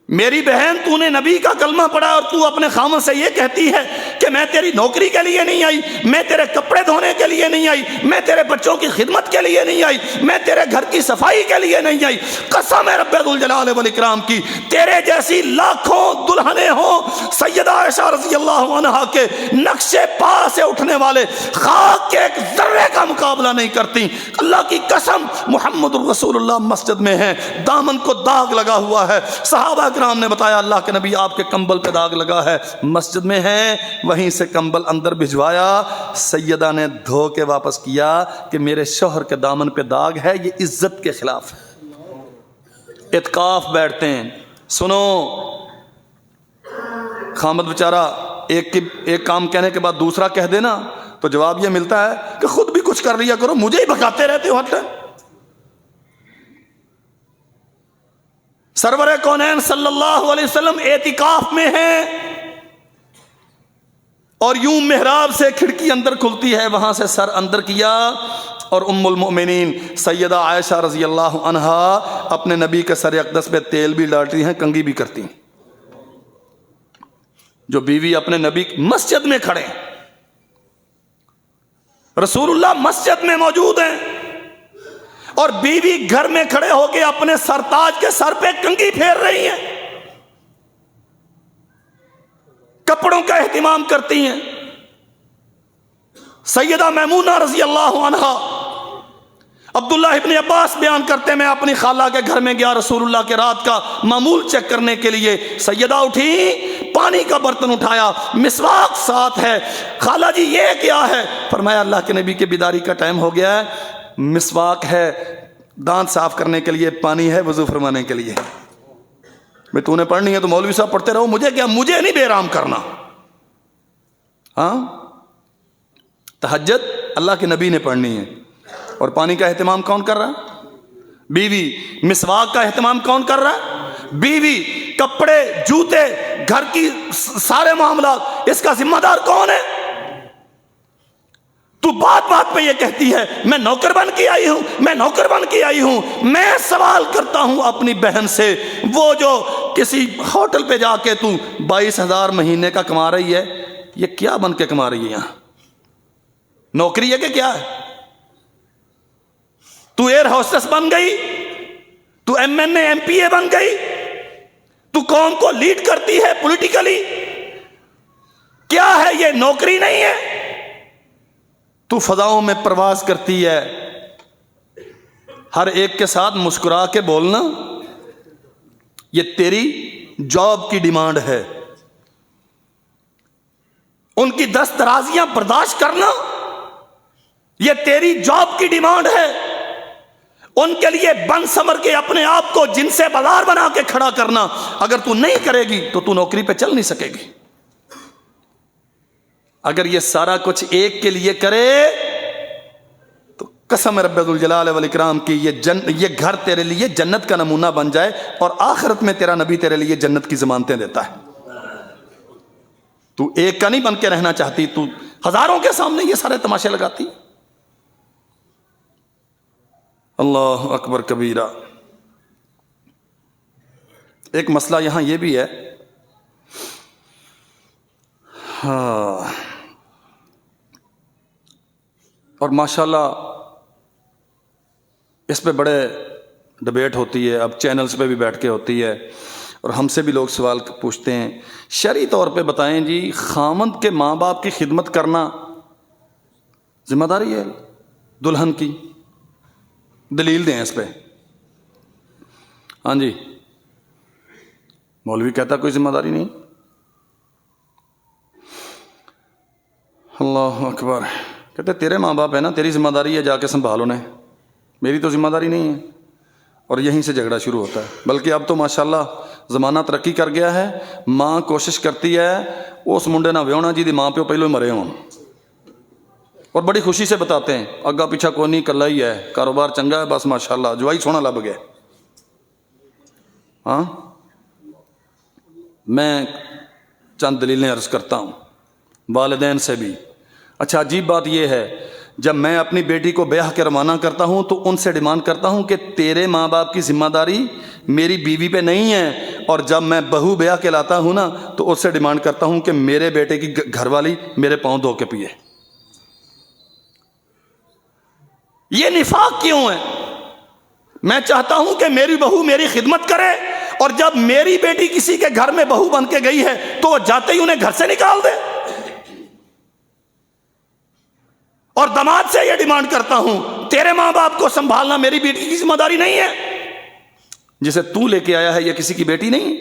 میری بہن، تو نے نبی کا کلمہ پڑھا اور تو اپنے خامن سے یہ کہتی ہے کہ میں تیری نوکری کے لیے نہیں آئی، میں تیرے کپڑے دھونے کے لیے نہیں آئی، میں تیرے بچوں کی خدمت کے لیے نہیں آئی، میں تیرے گھر کی صفائی کے لیے نہیں آئی، قسم ہے رب ذوالجلال والاکرام کی، تیرے جیسی لاکھوں دلہنیں ہوں سیدہ عائشہ رضی اللہ عنہا کے نقشے پا سے اٹھنے والے خاک کے ایک ذرے کا مقابلہ نہیں کرتی۔ اللہ کی قسم، محمد الرسول اللہ مسجد میں ہیں، دامن کو داغ لگا ہوا ہے، صحابہ کرام نے بتایا اللہ کے نبی آپ کے کمبل پہ داغ لگا ہے، مسجد میں ہیں، وہیں سے کمبل اندر بھجوایا، سیدہ نے دھو کے واپس کیا کہ میرے شوہر کے دامن پہ داغ ہے، یہ عزت کے خلاف ہے۔ اعتکاف بیٹھتے ہیں، سنو، خامد بیچارہ ایک کام کہنے کے بعد دوسرا کہہ دینا تو جواب یہ ملتا ہے کہ خود بھی کچھ کر لیا کرو، مجھے ہی بھگاتے رہتے ہو۔ ہٹ، سرور کونین صلی اللہ علیہ وسلم اعتکاف میں ہیں اور یوں محراب سے کھڑکی اندر کھلتی ہے، وہاں سے سر اندر کیا، اور ام المؤمنین سیدہ عائشہ رضی اللہ عنہا اپنے نبی کے سر اقدس پہ تیل بھی ڈالتی ہیں، کنگھی بھی کرتی ہیں۔ جو بیوی اپنے نبی مسجد میں کھڑے ہیں، رسول اللہ مسجد میں موجود ہیں، اور بیوی گھر میں کھڑے ہو کے اپنے سرتاج کے سر پہ کنگھی پھیر رہی ہیں، کپڑوں کا اہتمام کرتی ہیں۔ سیدہ میمونہ رضی اللہ عنہا، عبداللہ ابن عباس بیان کرتے میں اپنی خالہ کے گھر میں گیا رسول اللہ کے رات کا معمول چیک کرنے کے لیے، سیدہ اٹھی، پانی کا برتن اٹھایا، مسواک ساتھ ہے، خالہ جی یہ کیا ہے؟ فرمایا اللہ کے نبی کے بیداری کا ٹائم ہو گیا ہے، مسواک ہے دانت صاف کرنے کے لیے، پانی ہے وضو فرمانے کے لیے۔ میں تو نے پڑھنی ہے تو مولوی صاحب پڑھتے رہو، مجھے کیا، مجھے نہیں بے رام کرنا۔ ہاں، تہجد اللہ کے نبی نے پڑھنی ہے، اور پانی کا اہتمام کون کر رہا ہے؟ بیوی۔ مسواک کا اہتمام کون کر رہا ہے؟ بیوی۔ کپڑے، جوتے، گھر کی سارے معاملات، اس کا ذمہ دار کون ہے؟ تو بات بات پہ یہ کہتی ہے میں نوکر بن کے آئی ہوں، میں نوکر بن کے آئی ہوں۔ میں سوال کرتا ہوں اپنی بہن سے، وہ جو کسی ہوٹل پہ جا کے تو 22,000 مہینے کا کما رہی ہے، یہ کیا بن کے کما رہی ہے یہاں؟ نوکری ہے کہ کیا ہے؟ تو ایئر ہوسٹس بن گئی، تو M N A M P A بن گئی، تو قوم کو لیڈ کرتی ہے پولیٹیکلی، کیا ہے یہ؟ نوکری نہیں ہے۔ تو فضاؤں میں پرواز کرتی ہے، ہر ایک کے ساتھ مسکرا کے بولنا، یہ تیری جاب کی ڈیمانڈ ہے۔ ان کی 10 درازیاں برداشت کرنا، یہ تیری جاب کی ڈیمانڈ ہے۔ ان کے لیے بن سمر کے اپنے آپ کو جن سے بازار بنا کے کھڑا کرنا، اگر تو نہیں کرے گی تو تو نوکری پہ چل نہیں سکے گی۔ اگر یہ سارا کچھ ایک کے لیے کرے تو قسم رب ذوالجلال والاکرام کی یہ گھر تیرے لیے جنت کا نمونہ بن جائے، اور آخرت میں تیرا نبی تیرے لیے جنت کی ضمانتیں دیتا ہے۔ تو ایک کا نہیں بن کے رہنا چاہتی، تو ہزاروں کے سامنے یہ سارے تماشے لگاتی۔ اللہ اکبر کبیرہ۔ ایک مسئلہ یہاں یہ بھی ہے، ہاں، اور ماشاءاللہ اس پہ بڑے ڈبیٹ ہوتی ہے، اب چینلز پہ بھی بیٹھ کے ہوتی ہے، اور ہم سے بھی لوگ سوال پوچھتے ہیں، شرعی طور پہ بتائیں جی، خامند کے ماں باپ کی خدمت کرنا ذمہ داری ہے دلہن کی؟ دلیل دیں اس پہ۔ ہاں جی، مولوی کہتا کوئی ذمہ داری نہیں۔ اللہ اکبر۔ کہتے تیرے ماں باپ ہے نا، تیری ذمہ داری ہے جا کے سنبھال انہیں، میری تو ذمہ داری نہیں ہے۔ اور یہیں سے جھگڑا شروع ہوتا ہے۔ بلکہ اب تو ماشاءاللہ زمانہ ترقی کر گیا ہے، ماں کوشش کرتی ہے اس منڈے نہ ویونا جی دی ماں پیو پہلو ہی مرے ہوں، اور بڑی خوشی سے بتاتے ہیں اگا پیچھا کوئی نہیں، کلا ہی ہے، کاروبار چنگا ہے، بس ماشاءاللہ جوائی سونا لب گیا۔ ہاں، میں چند دلیلیں عرض کرتا ہوں والدین سے بھی۔ اچھا، عجیب بات یہ ہے، جب میں اپنی بیٹی کو بیاہ کے روانہ کرتا ہوں تو ان سے ڈیمانڈ کرتا ہوں کہ تیرے ماں باپ کی ذمہ داری میری بیوی پہ نہیں ہے، اور جب میں بہو بیاہ کے لاتا ہوں نا تو اس سے ڈیمانڈ کرتا ہوں کہ میرے بیٹے کی گھر والی میرے پاؤں دھو کے پیے۔ یہ نفاق کیوں ہے؟ میں چاہتا ہوں کہ میری بہو میری خدمت کرے، اور جب میری بیٹی کسی کے گھر میں بہو بن کے گئی ہے تو وہ جاتے ہی انہیں گھر سے نکال دے۔ اور داماد سے یہ ڈیمانڈ کرتا ہوں تیرے ماں باپ کو سنبھالنا میری بیٹی کی ذمہ داری نہیں ہے، جسے تو لے کے آیا ہے یہ کسی کی بیٹی نہیں۔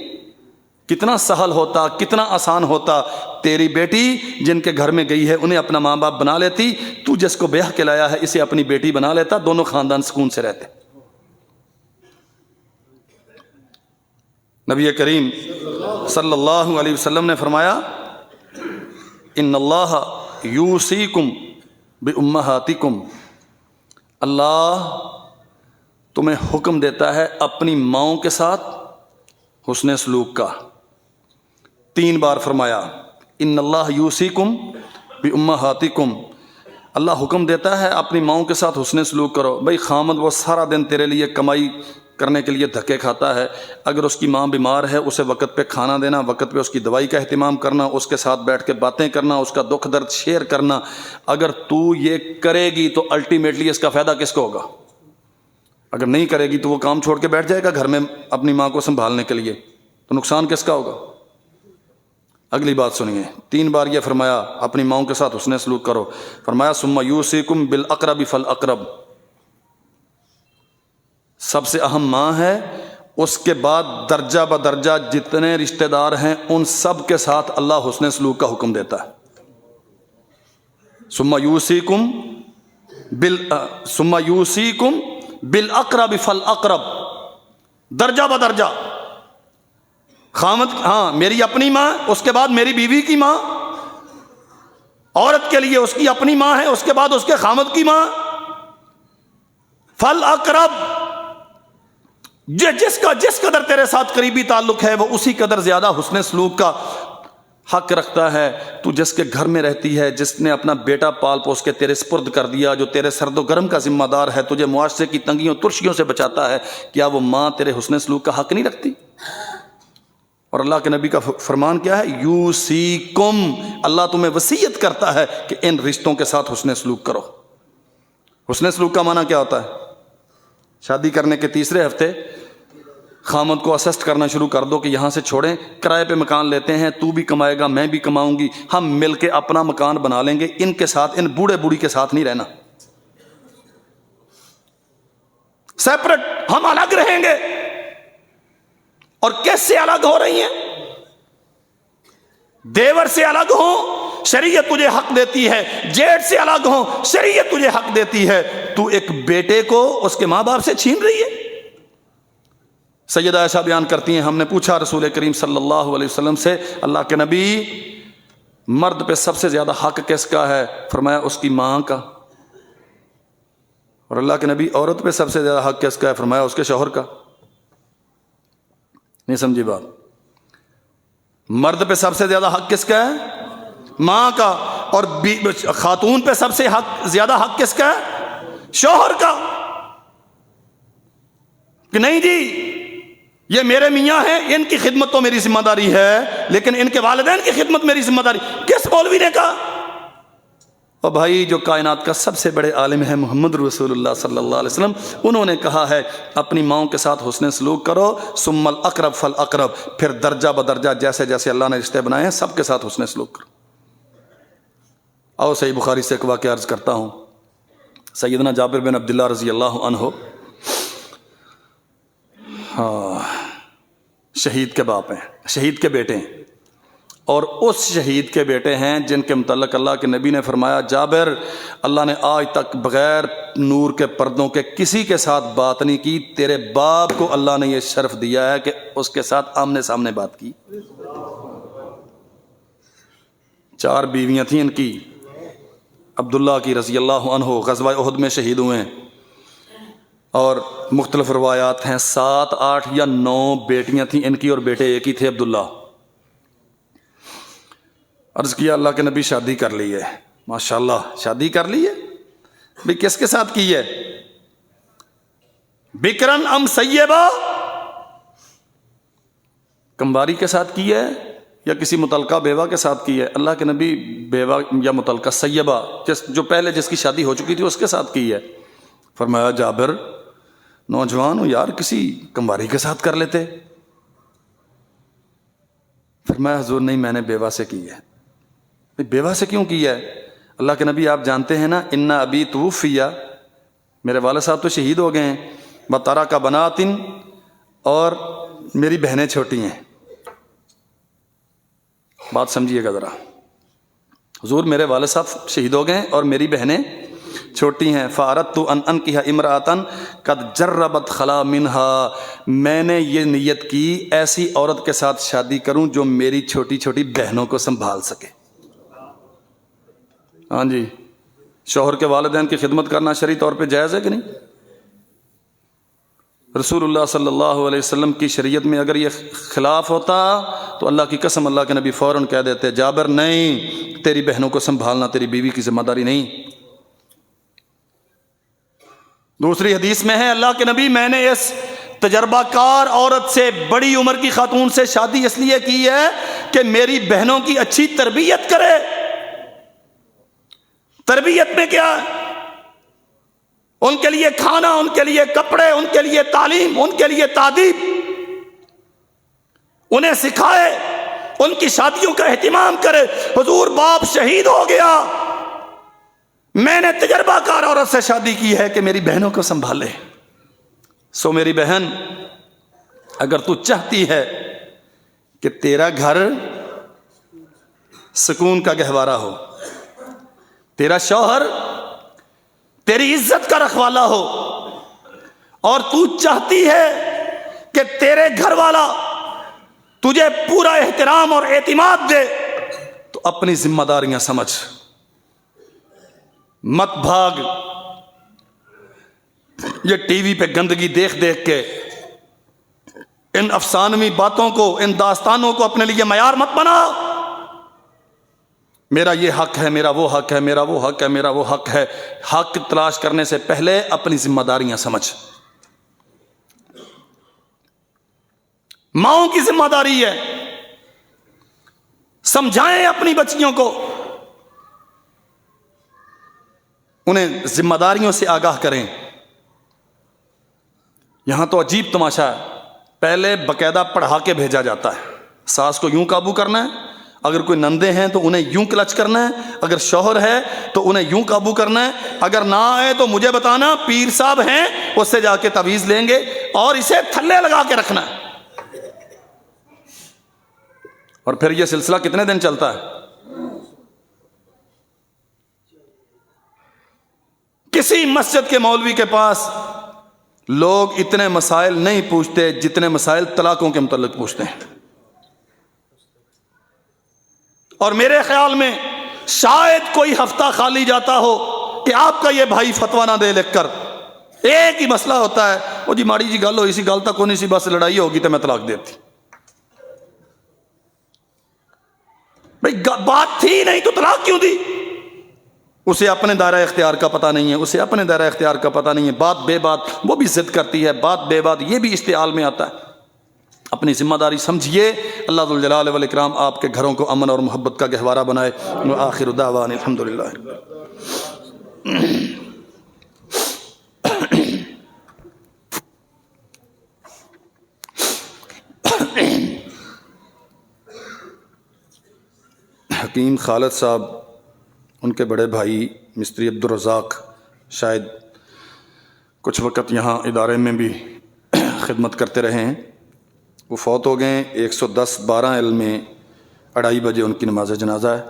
کتنا سہل ہوتا، کتنا آسان ہوتا، تیری بیٹی جن کے گھر میں گئی ہے انہیں اپنا ماں باپ بنا لیتی، تو جس کو بیاہ کے لایا ہے اسے اپنی بیٹی بنا لیتا، دونوں خاندان سکون سے رہتے۔ نبی کریم صلی اللہ علیہ وسلم نے فرمایا، ان اللہ یوصیکم بامہاتکم، اللہ تمہیں حکم دیتا ہے اپنی ماؤں کے ساتھ حسن سلوک کا۔ 3 بار فرمایا، ان اللہ یوصیکم بامہاتکم، اللہ حکم دیتا ہے اپنی ماؤں کے ساتھ حسن سلوک کرو۔ بھائی خامد وہ سارا دن تیرے لیے کمائی کرنے کے لیے دھکے کھاتا ہے، اگر اس کی ماں بیمار ہے اسے وقت پہ کھانا دینا، وقت پہ اس کی دوائی کا اہتمام کرنا، اس کے ساتھ بیٹھ کے باتیں کرنا، اس کا دکھ درد شیئر کرنا، اگر تو یہ کرے گی تو الٹیمیٹلی اس کا فائدہ کس کو ہوگا؟ اگر نہیں کرے گی تو وہ کام چھوڑ کے بیٹھ جائے گا گھر میں اپنی ماں کو سنبھالنے کے لیے، تو نقصان کس کا ہوگا؟ اگلی بات سنیے، 3 بار یہ فرمایا اپنی ماؤں کے ساتھ حسن سلوک کرو۔ فرمایا ثم یوصیکم بالاقرب فالاقرب، سب سے اہم ماں ہے، اس کے بعد درجہ بدرجہ جتنے رشتہ دار ہیں ان سب کے ساتھ اللہ حسن سلوک کا حکم دیتا ہے۔ ثم یوصیکم بالاقرب فالاقرب، درجہ بدرجہ، خامد، ہاں میری اپنی ماں، اس کے بعد میری بیوی کی ماں، عورت کے لیے اس کی اپنی ماں ہے، اس کے بعد اس کے خامد کی ماں. فل اقرب، جس قدر تیرے ساتھ قریبی تعلق ہے وہ اسی قدر زیادہ حسن سلوک کا حق رکھتا ہے. تو جس کے گھر میں رہتی ہے، جس نے اپنا بیٹا پال پوس کے تیرے سپرد کر دیا، جو تیرے سرد و گرم کا ذمہ دار ہے، تجھے معاشرے کی تنگیوں ترشیوں سے بچاتا ہے، کیا وہ ماں تیرے حسن سلوک کا حق نہیں رکھتی؟ اور اللہ کے نبی کا فرمان کیا ہے؟ یوسیکم، اللہ تمہیں وصیت کرتا ہے کہ ان رشتوں کے ساتھ حسن سلوک کرو. حسن سلوک کا معنی کیا ہوتا ہے؟ شادی کرنے کے تیسرے ہفتے خامد کو اسسٹ کرنا شروع کر دو کہ یہاں سے چھوڑیں، کرائے پہ مکان لیتے ہیں، تو بھی کمائے گا میں بھی کماؤں گی، ہم مل کے اپنا مکان بنا لیں گے، ان کے ساتھ، ان بوڑھے بوڑھی کے ساتھ نہیں رہنا، سیپریٹ، ہم الگ رہیں گے. اور کیس سے الگ ہو رہی ہیں؟ دیور سے الگ ہوں، شریعت تجھے حق دیتی ہے. جیٹ سے الگ ہوں، شریعت تجھے حق دیتی ہے. تو ایک بیٹے کو اس کے ماں باپ سے چھین رہی ہے. سیدہ عائشہ بیان کرتی ہیں، ہم نے پوچھا رسول کریم صلی اللہ علیہ وسلم سے، اللہ کے نبی مرد پہ سب سے زیادہ حق کس کا ہے؟ فرمایا اس کی ماں کا. اور اللہ کے نبی عورت پہ سب سے زیادہ حق کس کا ہے؟ فرمایا اس کے شوہر کا. نہیں سمجھی بات؟ مرد پہ سب سے زیادہ حق کس کا ہے؟ ماں کا. اور خاتون پہ سب سے زیادہ حق کس کا ہے؟ شوہر کا. کہ نہیں جی یہ میرے میاں ہیں، ان کی خدمت تو میری ذمہ داری ہے، لیکن ان کے والدین کی خدمت میری ذمہ داری. کس مولوی نے کہا؟ اور بھائی جو کائنات کا سب سے بڑے عالم ہے محمد رسول اللہ صلی اللہ علیہ وسلم، انہوں نے کہا ہے اپنی ماؤں کے ساتھ حسن سلوک کرو، ثم الاقرب فالاقرب، پھر درجہ بدرجہ جیسے جیسے اللہ نے رشتے بنائے ہیں سب کے ساتھ حسن سلوک کرو. آؤ صحیح بخاری سے ایک واقعہ عرض کرتا ہوں. سیدنا جابر بن عبداللہ رضی اللہ عنہ، شہید کے باپ ہیں، شہید کے بیٹے ہیں، اور اس شہید کے بیٹے ہیں جن کے متعلق اللہ کے نبی نے فرمایا، جابر اللہ نے آج تک بغیر نور کے پردوں کے کسی کے ساتھ بات نہیں کی، تیرے باپ کو اللہ نے یہ شرف دیا ہے کہ اس کے ساتھ آمنے سامنے بات کی. 4 بیویاں تھیں ان کی، عبداللہ کی رضی اللہ عنہ غزوہ احد میں شہید ہوئے ہیں، اور مختلف روایات ہیں 7، 8 یا 9 بیٹیاں تھیں ان کی، اور بیٹے ایک ہی تھے عبداللہ. عرض کیا اللہ کے نبی شادی کر لی ہے. ماشاءاللہ شادی کر لی ہے. بھی کس کے ساتھ کی ہے؟ بکرن ام سیبہ، کمباری کے ساتھ کی ہے یا کسی متعلقہ بیوہ کے ساتھ کی ہے؟ اللہ کے نبی بیوہ یا متعلقہ سیبہ جو پہلے جس کی شادی ہو چکی تھی اس کے ساتھ کی ہے. فرمایا جابر نوجوان ہو یار، کسی کمباری کے ساتھ کر لیتے. فرمایا حضور نہیں، میں نے بیوہ سے کی ہے. بیوہ سے کیوں کی ہے؟ اللہ کے نبی آپ جانتے ہیں نا، انا ابی توفیہ، میرے والد صاحب تو شہید ہو گئے ہیں، بطارہ کا بناتن، اور میری بہنیں چھوٹی ہیں. بات سمجھیے گا ذرا. حضور میرے والد صاحب شہید ہو گئے ہیں اور میری بہنیں چھوٹی ہیں. فَأَرَدْتُ أَنْ أَنْكِحَ امْرَأَةً قَدْ جَرَّبَتْ خَلَا مِنْهَا، میں نے یہ نیت کی ایسی عورت کے ساتھ شادی کروں جو میری چھوٹی چھوٹی بہنوں کو سنبھال سکے. ہاں جی، شوہر کے والدین کی خدمت کرنا شرعی طور پہ جائز ہے کہ نہیں؟ رسول اللہ صلی اللہ علیہ وسلم کی شریعت میں اگر یہ خلاف ہوتا تو اللہ کی قسم اللہ کے نبی فوراً کہہ دیتے جابر نہیں، تیری بہنوں کو سنبھالنا تیری بیوی کی ذمہ داری نہیں. دوسری حدیث میں ہے اللہ کے نبی میں نے اس تجربہ کار عورت سے، بڑی عمر کی خاتون سے شادی اس لیے کی ہے کہ میری بہنوں کی اچھی تربیت کرے. تربیت میں کیا ہے؟ ان کے لیے کھانا، ان کے لیے کپڑے، ان کے لیے تعلیم، ان کے لیے تادیب، انہیں سکھائے، ان کی شادیوں کا اہتمام کرے. حضور باپ شہید ہو گیا، میں نے تجربہ کار عورت سے شادی کی ہے کہ میری بہنوں کو سنبھالے. سو میری بہن، اگر تو چاہتی ہے کہ تیرا گھر سکون کا گہوارہ ہو، تیرا شوہر تیری عزت کا رکھوالا ہو، اور تو چاہتی ہے کہ تیرے گھر والا تجھے پورا احترام اور اعتماد دے، تو اپنی ذمہ داریاں سمجھ. مت بھاگ یہ ٹی وی پہ گندگی دیکھ دیکھ کے ان افسانوی باتوں کو، ان داستانوں کو اپنے لیے معیار مت بنا۔ میرا یہ حق ہے، میرا وہ حق ہے، میرا وہ حق ہے، میرا وہ حق ہے۔ حق تلاش کرنے سے پہلے اپنی ذمہ داریاں سمجھ۔ ماؤں کی ذمہ داری ہے، سمجھائیں اپنی بچیوں کو، انہیں ذمہ داریوں سے آگاہ کریں۔ یہاں تو عجیب تماشا ہے، پہلے باقاعدہ پڑھا کے بھیجا جاتا ہے، ساس کو یوں قابو کرنا ہے، اگر کوئی نندے ہیں تو انہیں یوں کلچ کرنا ہے، اگر شوہر ہے تو انہیں یوں قابو کرنا ہے، اگر نہ آئے تو مجھے بتانا، پیر صاحب ہیں اس سے جا کے تعویذ لیں گے اور اسے تھلے لگا کے رکھنا ہے۔ اور پھر یہ سلسلہ کتنے دن چلتا ہے؟ کسی مسجد کے مولوی کے پاس لوگ اتنے مسائل نہیں پوچھتے جتنے مسائل طلاقوں کے متعلق پوچھتے ہیں۔ اور میرے خیال میں شاید کوئی ہفتہ خالی جاتا ہو کہ آپ کا یہ بھائی فتویٰ نہ دے لکھ کر۔ ایک ہی مسئلہ ہوتا ہے، وہ جی ماڑی جی گل ہوئی سی، گل تک کونی سی، بس لڑائی ہوگی تو میں طلاق دیتی۔ بھئی بات تھی نہیں تو طلاق کیوں دی؟ اسے اپنے دائرہ اختیار کا پتہ نہیں ہے، اسے اپنے دائرہ اختیار کا پتہ نہیں ہے، بات بے بات وہ بھی ضد کرتی ہے، بات بے بات یہ بھی اشتعال میں آتا ہے۔ اپنی ذمہ داری سمجھیے۔ اللہ ذوالجلال والاکرام آپ کے گھروں کو امن اور محبت کا گہوارہ بنائے۔ وآخر دعوانا الحمدللہ۔ حکیم خالد صاحب، ان کے بڑے بھائی مستری عبدالرزاق شاید کچھ وقت یہاں ادارے میں بھی خدمت کرتے رہے ہیں، وہ فوت ہو گئے۔ 110/12 میں 2:30 بجے ان کی نماز جنازہ ہے۔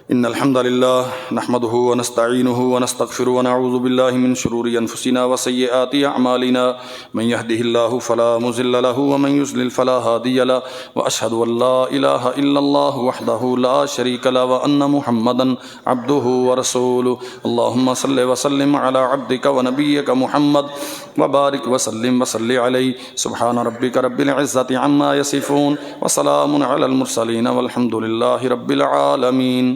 ان الحمد للہ نحمده ونستعینه ونستغفره ونعوذ باللہ من شرور انفسنا وسیئات اعمالنا من يهده الله فلا مضل له ومن يضلل فلا هادی له واشهد ان لا الہ الا اللہ وحدہ لا شریک له وان محمدا عبده ورسولہ۔ اللهم صل وسلم على عبدك ونبيك محمد وبارک وسلم وصل علیہ۔ سبحان ربک رب العزة عما یصفون وسلام علی المرسلین والحمد للہ رب العالمین۔